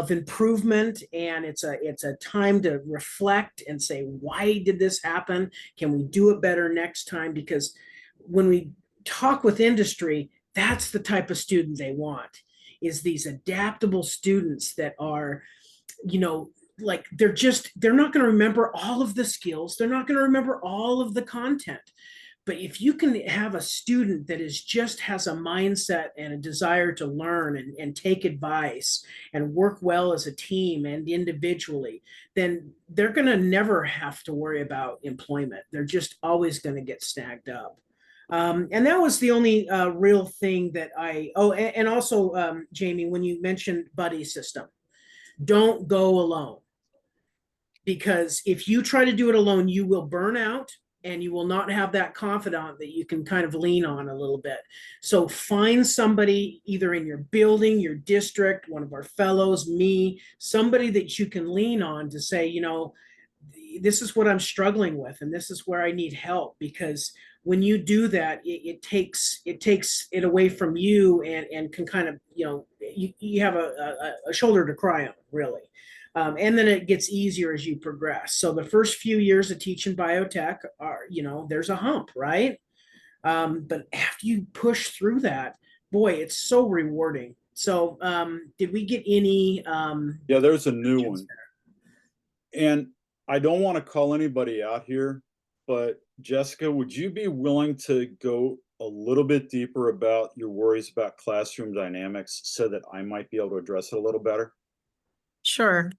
A: improvement, and it's a time to reflect and say, why did this happen? Can we do it better next time? Because when we talk with industry, that's the type of student they want, is these adaptable students that are, like they're not going to remember all of the skills, they're not going to remember all of the content, but if you can have a student that is just has a mindset and a desire to learn and take advice and work well as a team and individually, then they're going to never have to worry about employment. They're just always going to get snagged up. And that was the only real thing that and also, Jamie, when you mentioned buddy system, don't go alone, because if you try to do it alone, you will burn out and you will not have that confidant that you can kind of lean on a little bit. So find somebody either in your building, your district, one of our fellows, me, somebody that you can lean on to say, this is what I'm struggling with and this is where I need help. Because when you do that, it takes it away from you, and can kind of, you have a shoulder to cry on, really. And then it gets easier as you progress. So the first few years of teaching biotech are, there's a hump, right? But after you push through that, boy, it's so rewarding. So did we get any?
B: Yeah, there's a new one. And I don't want to call anybody out here, but Jessica, would you be willing to go a little bit deeper about your worries about classroom dynamics so that I might be able to address it a little better?
D: Sure.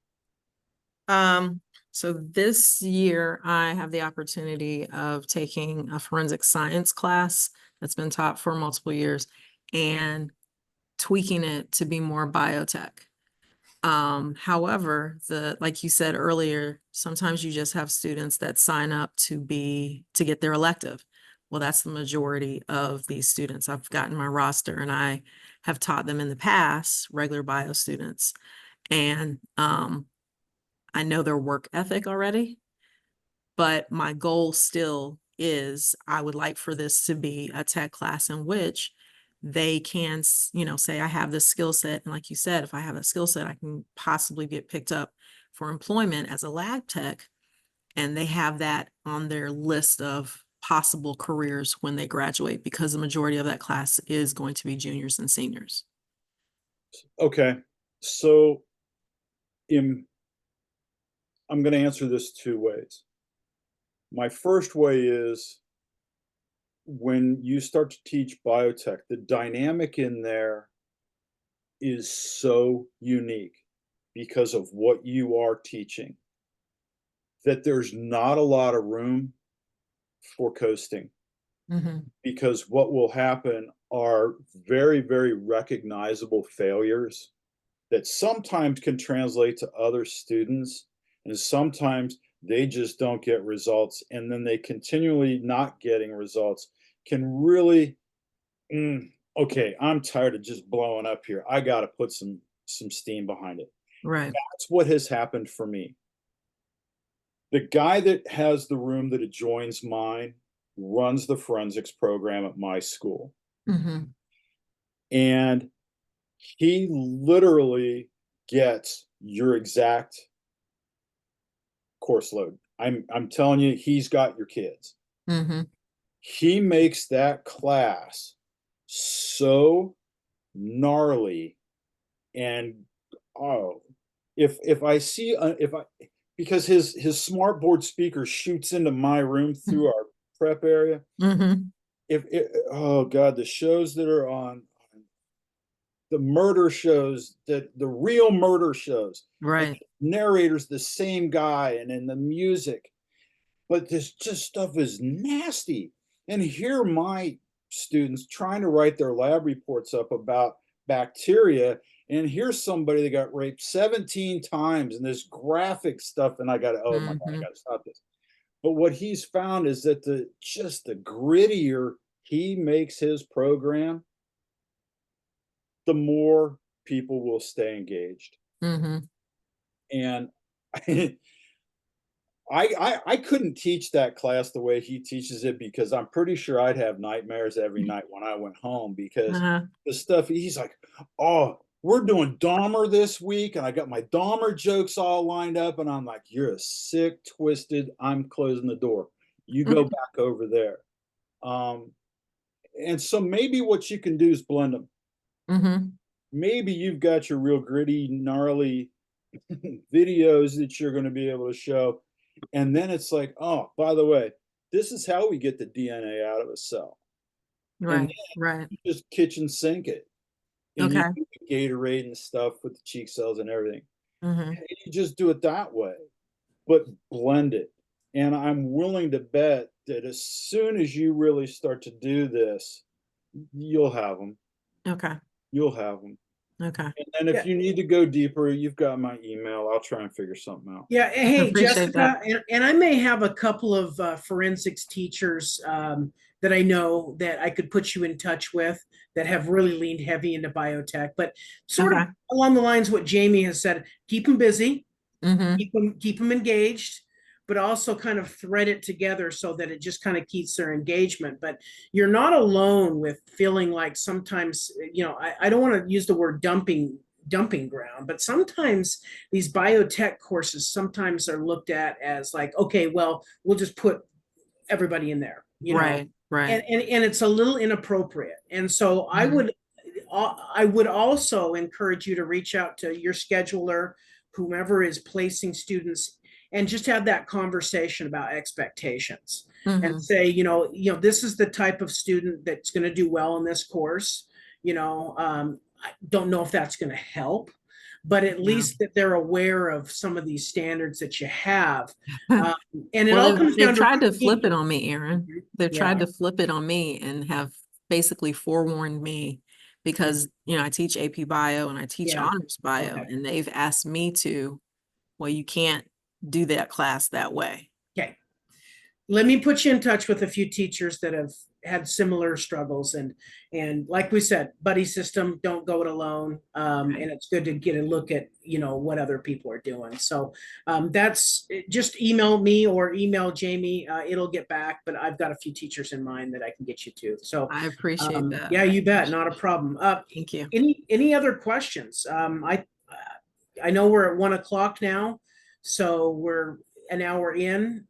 D: So this year I have the opportunity of taking a forensic science class that's been taught for multiple years and tweaking it to be more biotech. However, like you said earlier, sometimes you just have students that sign up to get their elective. Well, that's the majority of these students. I've gotten my roster and I have taught them in the past, regular bio students. And I know their work ethic already, but my goal still is I would like for this to be a tech class in which they can, say I have this skill set. And like you said, if I have a skill set, I can possibly get picked up for employment as a lab tech. And they have that on their list of possible careers when they graduate, because the majority of that class is going to be juniors and seniors.
B: Okay, so I'm going to answer this two ways. My first way is, when you start to teach biotech, the dynamic in there is so unique because of what you are teaching, that there's not a lot of room for coasting.
D: Mm-hmm.
B: Because what will happen are very, very recognizable failures that sometimes can translate to other students, and sometimes they just don't get results, and then they continually not getting results can really, okay, I'm tired of just blowing up here. I got to put some steam behind it.
D: Right.
B: That's what has happened for me. The guy that has the room that adjoins mine runs the forensics program at my school.
D: Mm-hmm.
B: And he literally gets your exact course load. I'm telling you, he's got your kids.
D: Mm-hmm.
B: He makes that class so gnarly. And if I see because his smartboard speaker shoots into my room through our prep area.
D: Mm-hmm.
B: Oh God, the shows that are on, the murder shows, the real murder shows,
D: Right.
B: narrator's the same guy, and in the music, but this just stuff is nasty. And here my students trying to write their lab reports up about bacteria, and here's somebody that got raped 17 times and this graphic stuff, and I got to, oh my God, I got to stop this. But what he's found is that the grittier he makes his program, the more people will stay engaged.
D: Mm-hmm.
B: And I couldn't teach that class the way he teaches it because I'm pretty sure I'd have nightmares every night when I went home because
D: Uh-huh.
B: the stuff he's like, oh, we're doing Dahmer this week, and I got my Dahmer jokes all lined up, and I'm like, you're a sick, twisted. I'm closing the door. You go back over there. And so maybe what you can do is blend them.
D: Mm-hmm.
B: Maybe you've got your real gritty, gnarly videos that you're going to be able to show. And then it's like, oh, by the way, this is how we get the DNA out of a cell. And
D: Right, right.
B: you just kitchen sink it. And
D: Okay.
B: you do Gatorade and stuff with the cheek cells and everything.
D: Mm-hmm.
B: And you just do it that way, but blend it. And I'm willing to bet that as soon as you really start to do this, you'll have them.
D: Okay.
B: You'll have them.
D: Okay.
B: And then if
A: Yeah.
B: you need to go deeper, you've got my email. I'll try and figure something out.
A: Yeah, hey,
D: Appreciate
A: Jessica, and I may have a couple of forensics teachers that I know that I could put you in touch with that have really leaned heavy into biotech, but sort of
D: Okay.
A: along the lines of what Jamie has said, keep them busy,
D: Mm-hmm.
A: keep them engaged, but also kind of thread it together so that it just kind of keeps their engagement. But you're not alone with feeling like sometimes, I don't want to use the word dumping ground, but sometimes these biotech courses sometimes are looked at as like, okay, well, we'll just put everybody in there,
D: Right, right.
A: and it's a little inappropriate. And so
D: Mhm.
A: I would also encourage you to reach out to your scheduler, whomever is placing students, and just have that conversation about expectations and
D: Mhm.
A: say, this is the type of student that's going to do well in this course. I don't know if that's going to help, but at
D: Yeah.
A: least that they're aware of some of these standards that you have. Um, and it
D: Well,
A: all
D: they've,
A: comes
D: they've
A: down to
D: tried to flip it on me, Aaron. They've
A: yeah.
D: tried to flip it on me and have basically forewarned me because, I teach AP Bio and I teach
A: Yeah.
D: honors bio,
A: Okay.
D: and they've asked me to, well, you can't do that class that way.
A: Okay. Let me put you in touch with a few teachers that have had similar struggles, and like we said, buddy system, don't go it alone.
D: Okay.
A: And it's good to get a look at what other people are doing. So that's just email me or email Jamie. It'll get back, but I've got a few teachers in mind that I can get you to. So
D: I appreciate that.
A: yeah, you bet, not a problem.
D: Thank you.
A: Any other questions? I know we're at 1 o'clock now, so we're an hour in.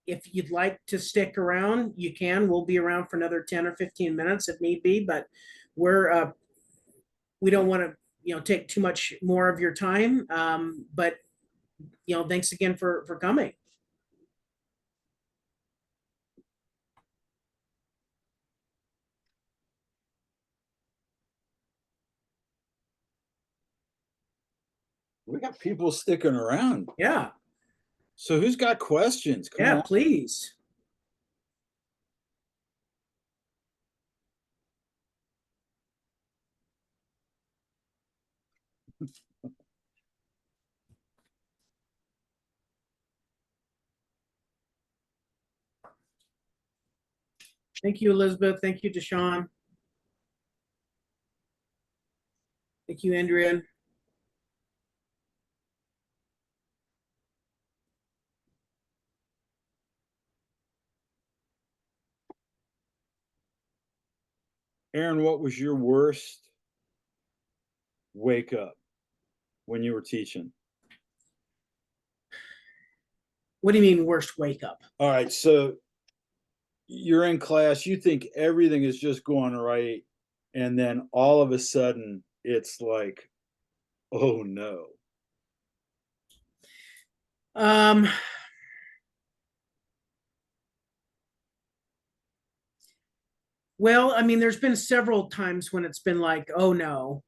A: If you'd like to stick around, you can. We'll be around for another 10 or 15 minutes if need be, but we don't want to, take too much more of your time. But thanks again for coming.
B: We got people sticking around.
A: Yeah.
B: So who's got questions? Come
A: Yeah,
B: on.
A: please. Thank you, Elizabeth. Thank you, Deshaun. Thank you, Andrea.
B: Aaron, what was your worst wake up when you were teaching?
A: What do you mean worst wake up?
B: All right, so you're in class, you think everything is just going right, and then all of a sudden it's like, oh no.
A: Well, I mean, there's been several times when it's been like, oh no.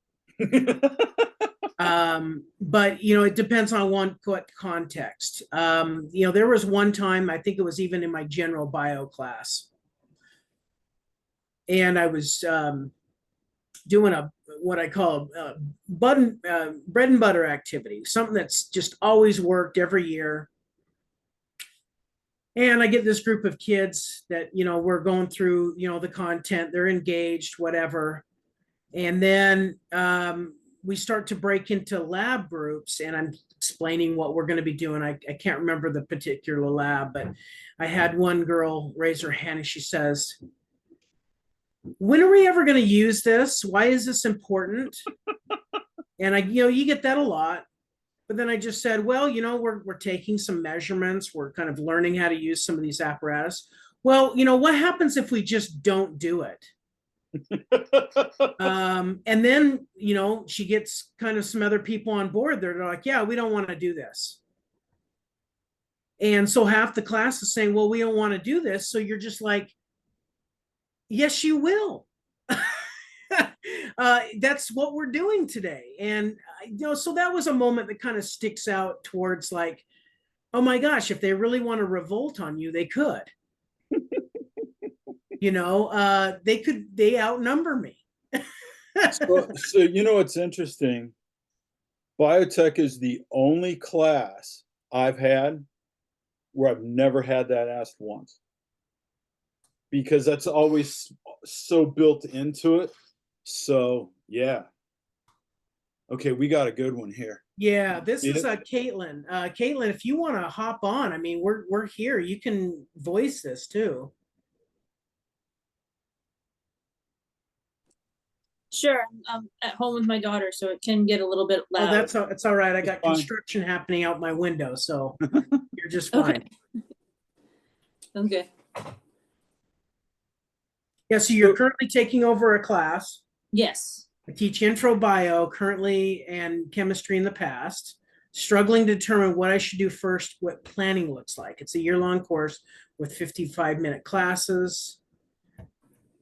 A: But it depends on what context. There was one time, I think it was even in my general bio class, and I was doing what I call bread and butter activity, something that's just always worked every year. And I get this group of kids that we're going through the content, they're engaged, whatever. And then we start to break into lab groups, and I'm explaining what we're going to be doing. I can't remember the particular lab, but I had one girl raise her hand and she says, when are we ever going to use this? Why is this important? And you get that a lot. But then I just said, well, we're taking some measurements. We're kind of learning how to use some of these apparatus. Well, what happens if we just don't do it? And then, she gets kind of some other people on board. They're like, yeah, we don't want to do this. And so half the class is saying, well, we don't want to do this. So you're just like, yes, you will. That's what we're doing today. And, so that was a moment that kind of sticks out towards like, oh my gosh, if they really want to revolt on you, they could. They outnumber me.
B: So it's interesting. Biotech is the only class I've had where I've never had that asked once, because that's always so built into it. So yeah. Okay, we got a good one here.
A: Yeah, this is Caitlin. Caitlin, if you want to hop on, I mean, we're here. You can voice this too.
E: Sure, I'm at home with my daughter, so it can get a little bit loud.
A: Oh, it's all right. I got
B: fine.
A: construction happening out my window, so you're just fine.
E: Okay.
A: Yeah, so you're currently taking over a class.
E: Yes.
A: I teach intro bio currently and chemistry in the past, struggling to determine what I should do first, what planning looks like. It's a year-long course with 55-minute classes.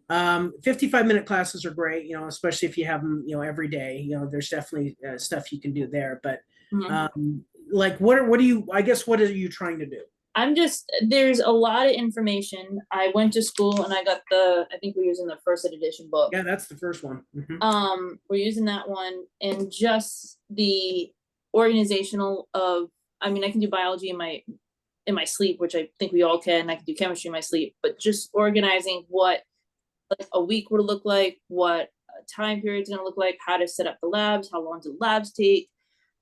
A: 55-minute classes are great, especially if you have them, every day. There's definitely stuff you can do there. But like, what are you trying to do?
E: There's a lot of information. I went to school and I got I think we're using the first edition book.
A: Yeah, that's the first one. Mm-hmm.
E: We're using that one, and just the organizational of, I mean, I can do biology in my sleep, which I think we all can. I can do chemistry in my sleep, but just organizing what like a week would look like, what a time period is going to look like, how to set up the labs, how long do the labs take,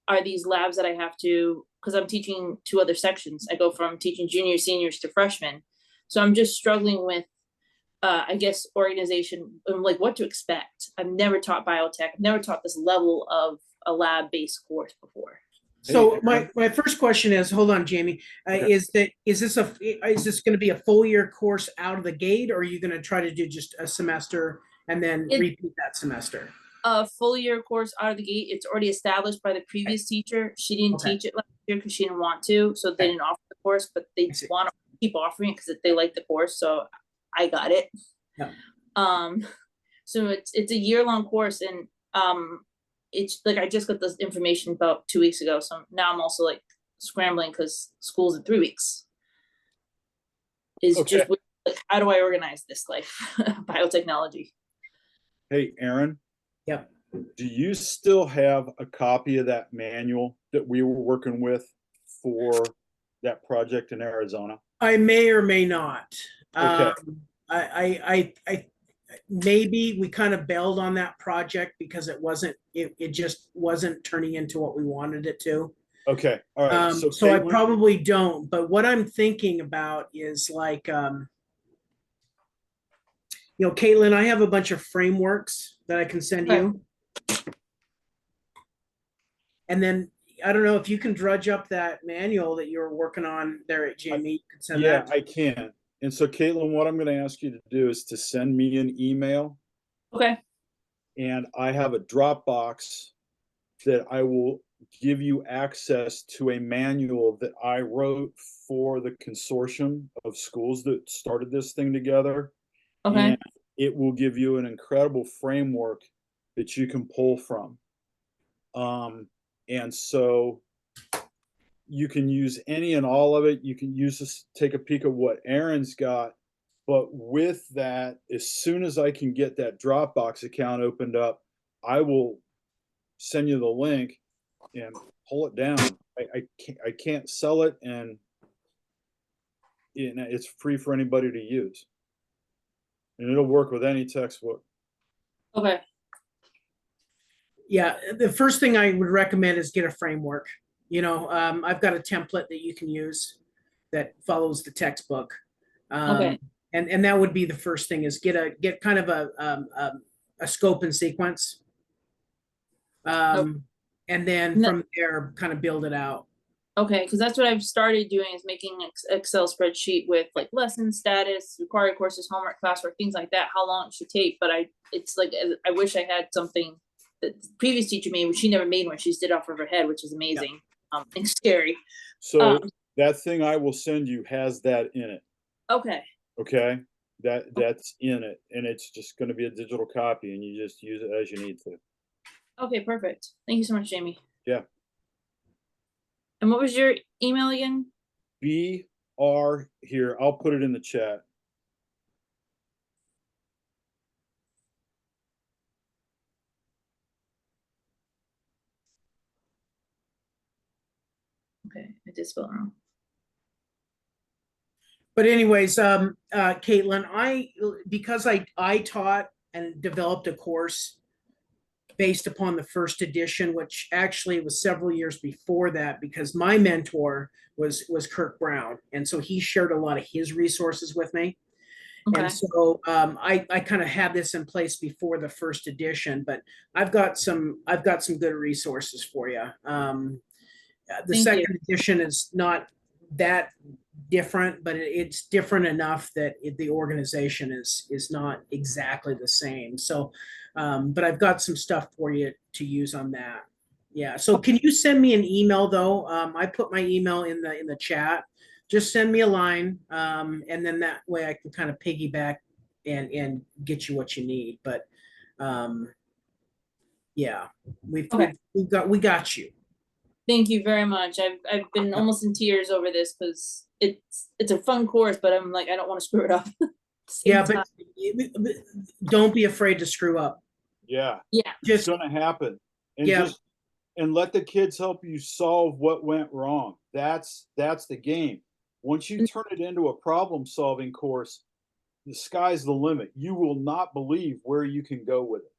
E: are these labs that I have to, because I'm teaching 2 other sections. I go from teaching juniors, seniors to freshmen. So I'm just struggling with, I guess, organization, like what to expect. I've never taught biotech. I've never taught this level of a lab-based course before.
A: So my first question is, hold on, Jamie,
B: Okay.
A: is this going to be a full year course out of the gate, or are you going to try to do just a semester and then repeat that semester?
E: A full year course out of the gate. It's already established by the previous teacher. She didn't teach it last year because she didn't want to, so they didn't offer the course, but they want to keep offering it because they like the course, so I got it.
A: Yeah.
E: So it's a year-long course, and it's like I just got this information about 2 weeks ago, so now I'm also like scrambling because school's in 3 weeks. Just like, how do I organize this life? Biotechnology.
B: Hey, Aaron.
A: Yep.
B: Do you still have a copy of that manual that we were working with for that project in Arizona?
A: I may or may not.
B: Okay.
A: I maybe we kind of bailed on that project because it just wasn't turning into what we wanted it to.
B: Okay. All right.
A: So I probably don't, but what I'm thinking about is like, Caitlin, I have a bunch of frameworks that I can send you. And then I don't know if you can drudge up that manual that you were working on there at Jamie. You could send that.
B: I can. And so, Caitlin, what I'm going to ask you to do is to send me an email.
E: Okay.
B: And I have a Dropbox that I will give you access to a manual that I wrote for the consortium of schools that started this thing together.
E: Okay.
B: And it will give you an incredible framework that you can pull from. And so you can use any and all of it. You can use this, take a peek of what Aaron's got. But with that, as soon as I can get that Dropbox account opened up, I will send you the link and pull it down. I can't sell it, and it's free for anybody to use. And it'll work with any textbook.
E: Okay.
A: Yeah, the first thing I would recommend is get a framework. I've got a template that you can use that follows the textbook.
E: Okay.
A: And that would be the first thing is get kind of a scope and sequence. And then
E: No-
A: from there, kind of build it out.
E: Okay, because that's what I've started doing is making Excel spreadsheet with like lesson status, required courses, homework, classwork, things like that, how long it should take. But it's like, I wish I had something that the previous teacher made, which she never made one. She just did off of her head, which is amazing. And scary.
B: So that thing I will send you has that in it.
E: Okay.
B: Okay, that's in it, and it's just going to be a digital copy, and you just use it as you need to.
E: Okay, perfect. Thank you so much, Jamie.
B: Yeah.
E: And what was your email again?
B: BR here. I'll put it in the chat.
E: Okay, I did spell it wrong.
A: But anyways, Caitlin, because I taught and developed a course based upon the first edition, which actually was several years before that, because my mentor was Kirk Brown, and so he shared a lot of his resources with me.
E: Okay.
A: And so I kind of had this in place before the first edition, but I've got some good resources for you. The
E: Thank
A: second edition is not that different, but it's different enough that the organization is not exactly the same. So, but I've got some stuff for you to use on that. Yeah. So can you send me an email though? I put my email in the chat. Just send me a line, and then that way I can kind of piggyback and get you what you need. But yeah, we got you.
E: Thank you very much. I've been almost in tears over this because it's a fun course, but I'm like, I don't want to screw it up.
A: Yeah, but don't be afraid to screw up.
B: Yeah.
E: Yeah.
B: It's going to happen. And and let the kids help you solve what went wrong. That's the game. Once you turn it into a problem solving course, the sky's the limit. You will not believe where you can go with it.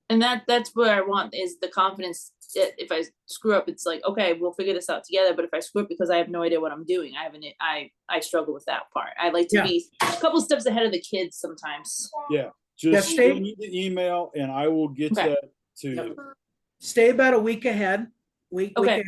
E: And that's what I want is the confidence that if I screw up, it's like, okay, we'll figure this out together. But if I screw up because I have no idea what I'm doing, I struggle with that part. I like to be a couple steps ahead of the kids sometimes.
B: Yeah. Just send me the email and I will get that to you.
A: Stay about a week ahead. Week ahead,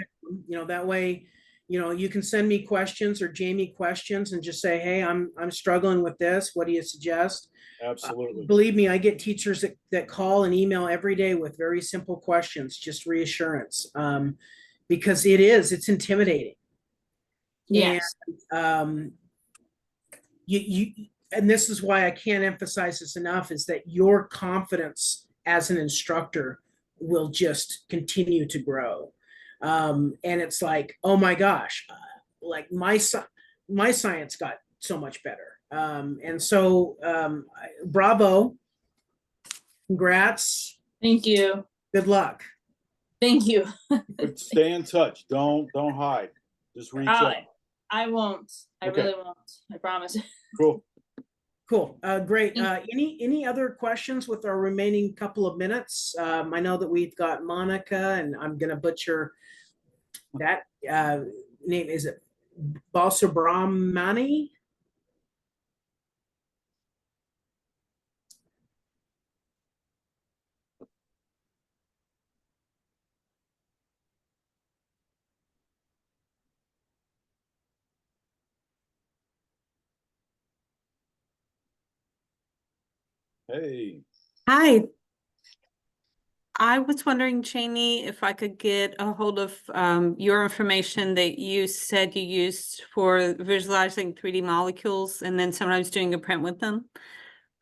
A: that way, you can send me questions or Jamie questions and just say, hey, I'm struggling with this. What do you suggest?
B: Absolutely.
A: Believe me, I get teachers that call and email every day with very simple questions, just reassurance, because it's intimidating.
E: Yes.
A: And and this is why I can't emphasize this enough, is that your confidence as an instructor will just continue to grow. And it's like, oh my gosh, like my science got so much better. And so bravo, congrats.
E: Thank you.
A: Good luck.
E: Thank you.
B: But stay in touch. Don't hide. Just reach out.
E: I won't. I really won't. I promise.
B: Cool.
A: Great. Any other questions with our remaining couple of minutes? I know that we've got Monica, and I'm going to butcher that name. Is it Balsubramani?
B: Hey.
F: Hi. I was wondering, Cheney, if I could get a hold of your information that you said you used for visualizing 3D molecules and then sometimes doing a print with them.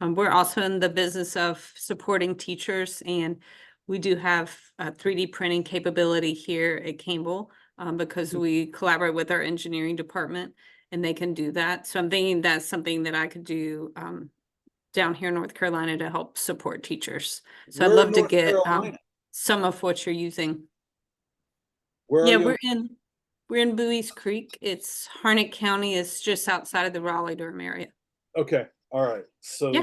F: We're also in the business of supporting teachers, and we do have a 3D printing capability here at Campbell because we collaborate with our engineering department and they can do that. So I'm thinking that's something that I could do down here in North Carolina to help support teachers. So I'd love to get some of what you're using.
B: Where are
F: you? We're in Bowie's Creek. It's Harnett County. It's just outside of the Raleigh-Durham area.
B: Okay. All right. So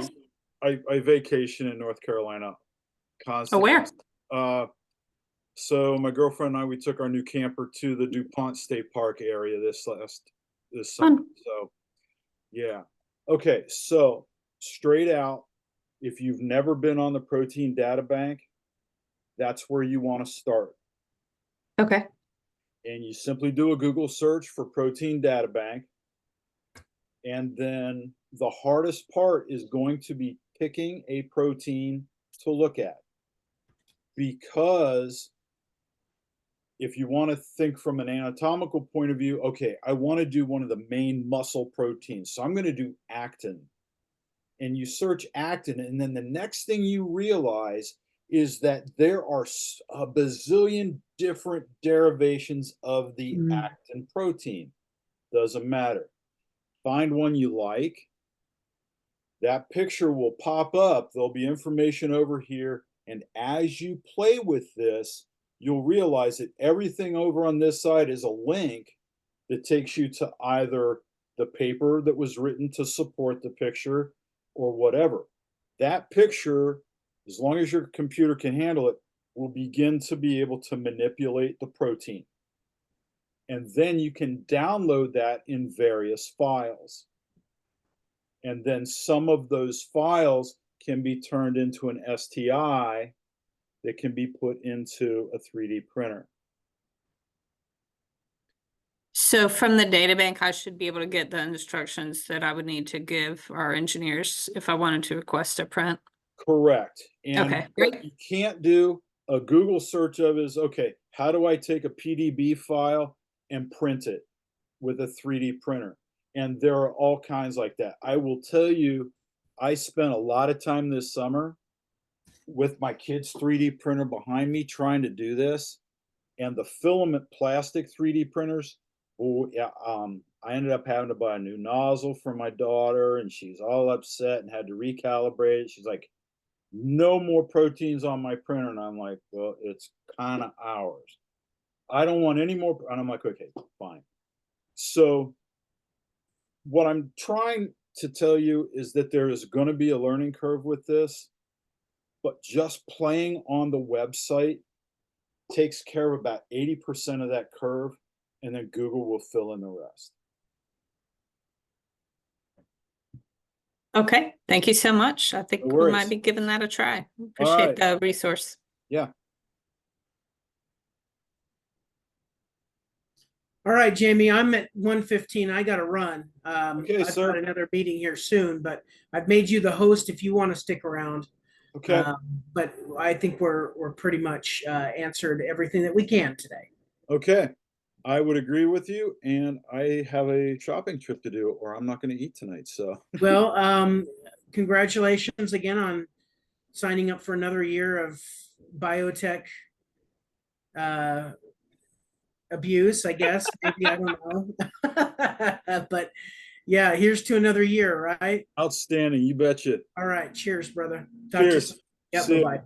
B: I vacation in North Carolina constantly.
F: Oh, where?
B: So my girlfriend and I, we took our new camper to the DuPont State Park area this summer.
F: Fun.
B: So, yeah. Okay, so straight out, if you've never been on the protein data bank, that's where you want to start.
F: Okay.
B: And you simply do a Google search for protein data bank. And then the hardest part is going to be picking a protein to look at. Because if you want to think from an anatomical point of view, okay, I want to do one of the main muscle proteins. So I'm going to do actin. And you search actin, and then the next thing you realize is that there are a bazillion different derivations of the actin protein. Doesn't matter. Find one you like. That picture will pop up. There'll be information over here. And as you play with this, you'll realize that everything over on this side is a link that takes you to either the paper that was written to support the picture or whatever. That picture, as long as your computer can handle it, will begin to be able to manipulate the protein. And then you can download that in various files. And then some of those files can be turned into an STI that can be put into a 3D printer.
F: So from the data bank, I should be able to get the instructions that I would need to give our engineers if I wanted to request a print.
B: Correct. And
F: Okay,
B: what
F: great.
B: you can't do a Google search of is, okay, how do I take a PDB file and print it with a 3D printer? And there are all kinds like that. I will tell you, I spent a lot of time this summer with my kid's 3D printer behind me trying to do this. And the filament plastic 3D printers, oh yeah, I ended up having to buy a new nozzle for my daughter, and she's all upset and had to recalibrate it. She's like, no more proteins on my printer. And I'm like, well, it's kind of ours. I don't want any more. And I'm like, okay, fine. So what I'm trying to tell you is that there is going to be a learning curve with this, but just playing on the website takes care of about 80% of that curve, and then Google will fill in the rest.
F: Okay, thank you so much. I think
B: No
F: we
B: worries.
F: might be giving that a try.
B: right.
F: Appreciate the resource.
B: Yeah.
A: All right, Jamie, I'm at 1:15. I got to run.
B: Okay,
A: I've
B: sir.
A: got another meeting here soon, but I've made you the host if you want to stick around.
B: Okay.
A: But I think we're pretty much answered everything that we can today.
B: Okay. I would agree with you, and I have a shopping trip to do, or I'm not going to eat tonight. So,
A: Well, congratulations again on signing up for another year of biotech abuse, I guess. Maybe, I don't know. But yeah, here's to another year, right?
B: outstanding. You betcha.
A: All right. Cheers, brother. Talk to you
B: Cheers.
A: soon. Yeah,
B: See ya.
A: bye-bye.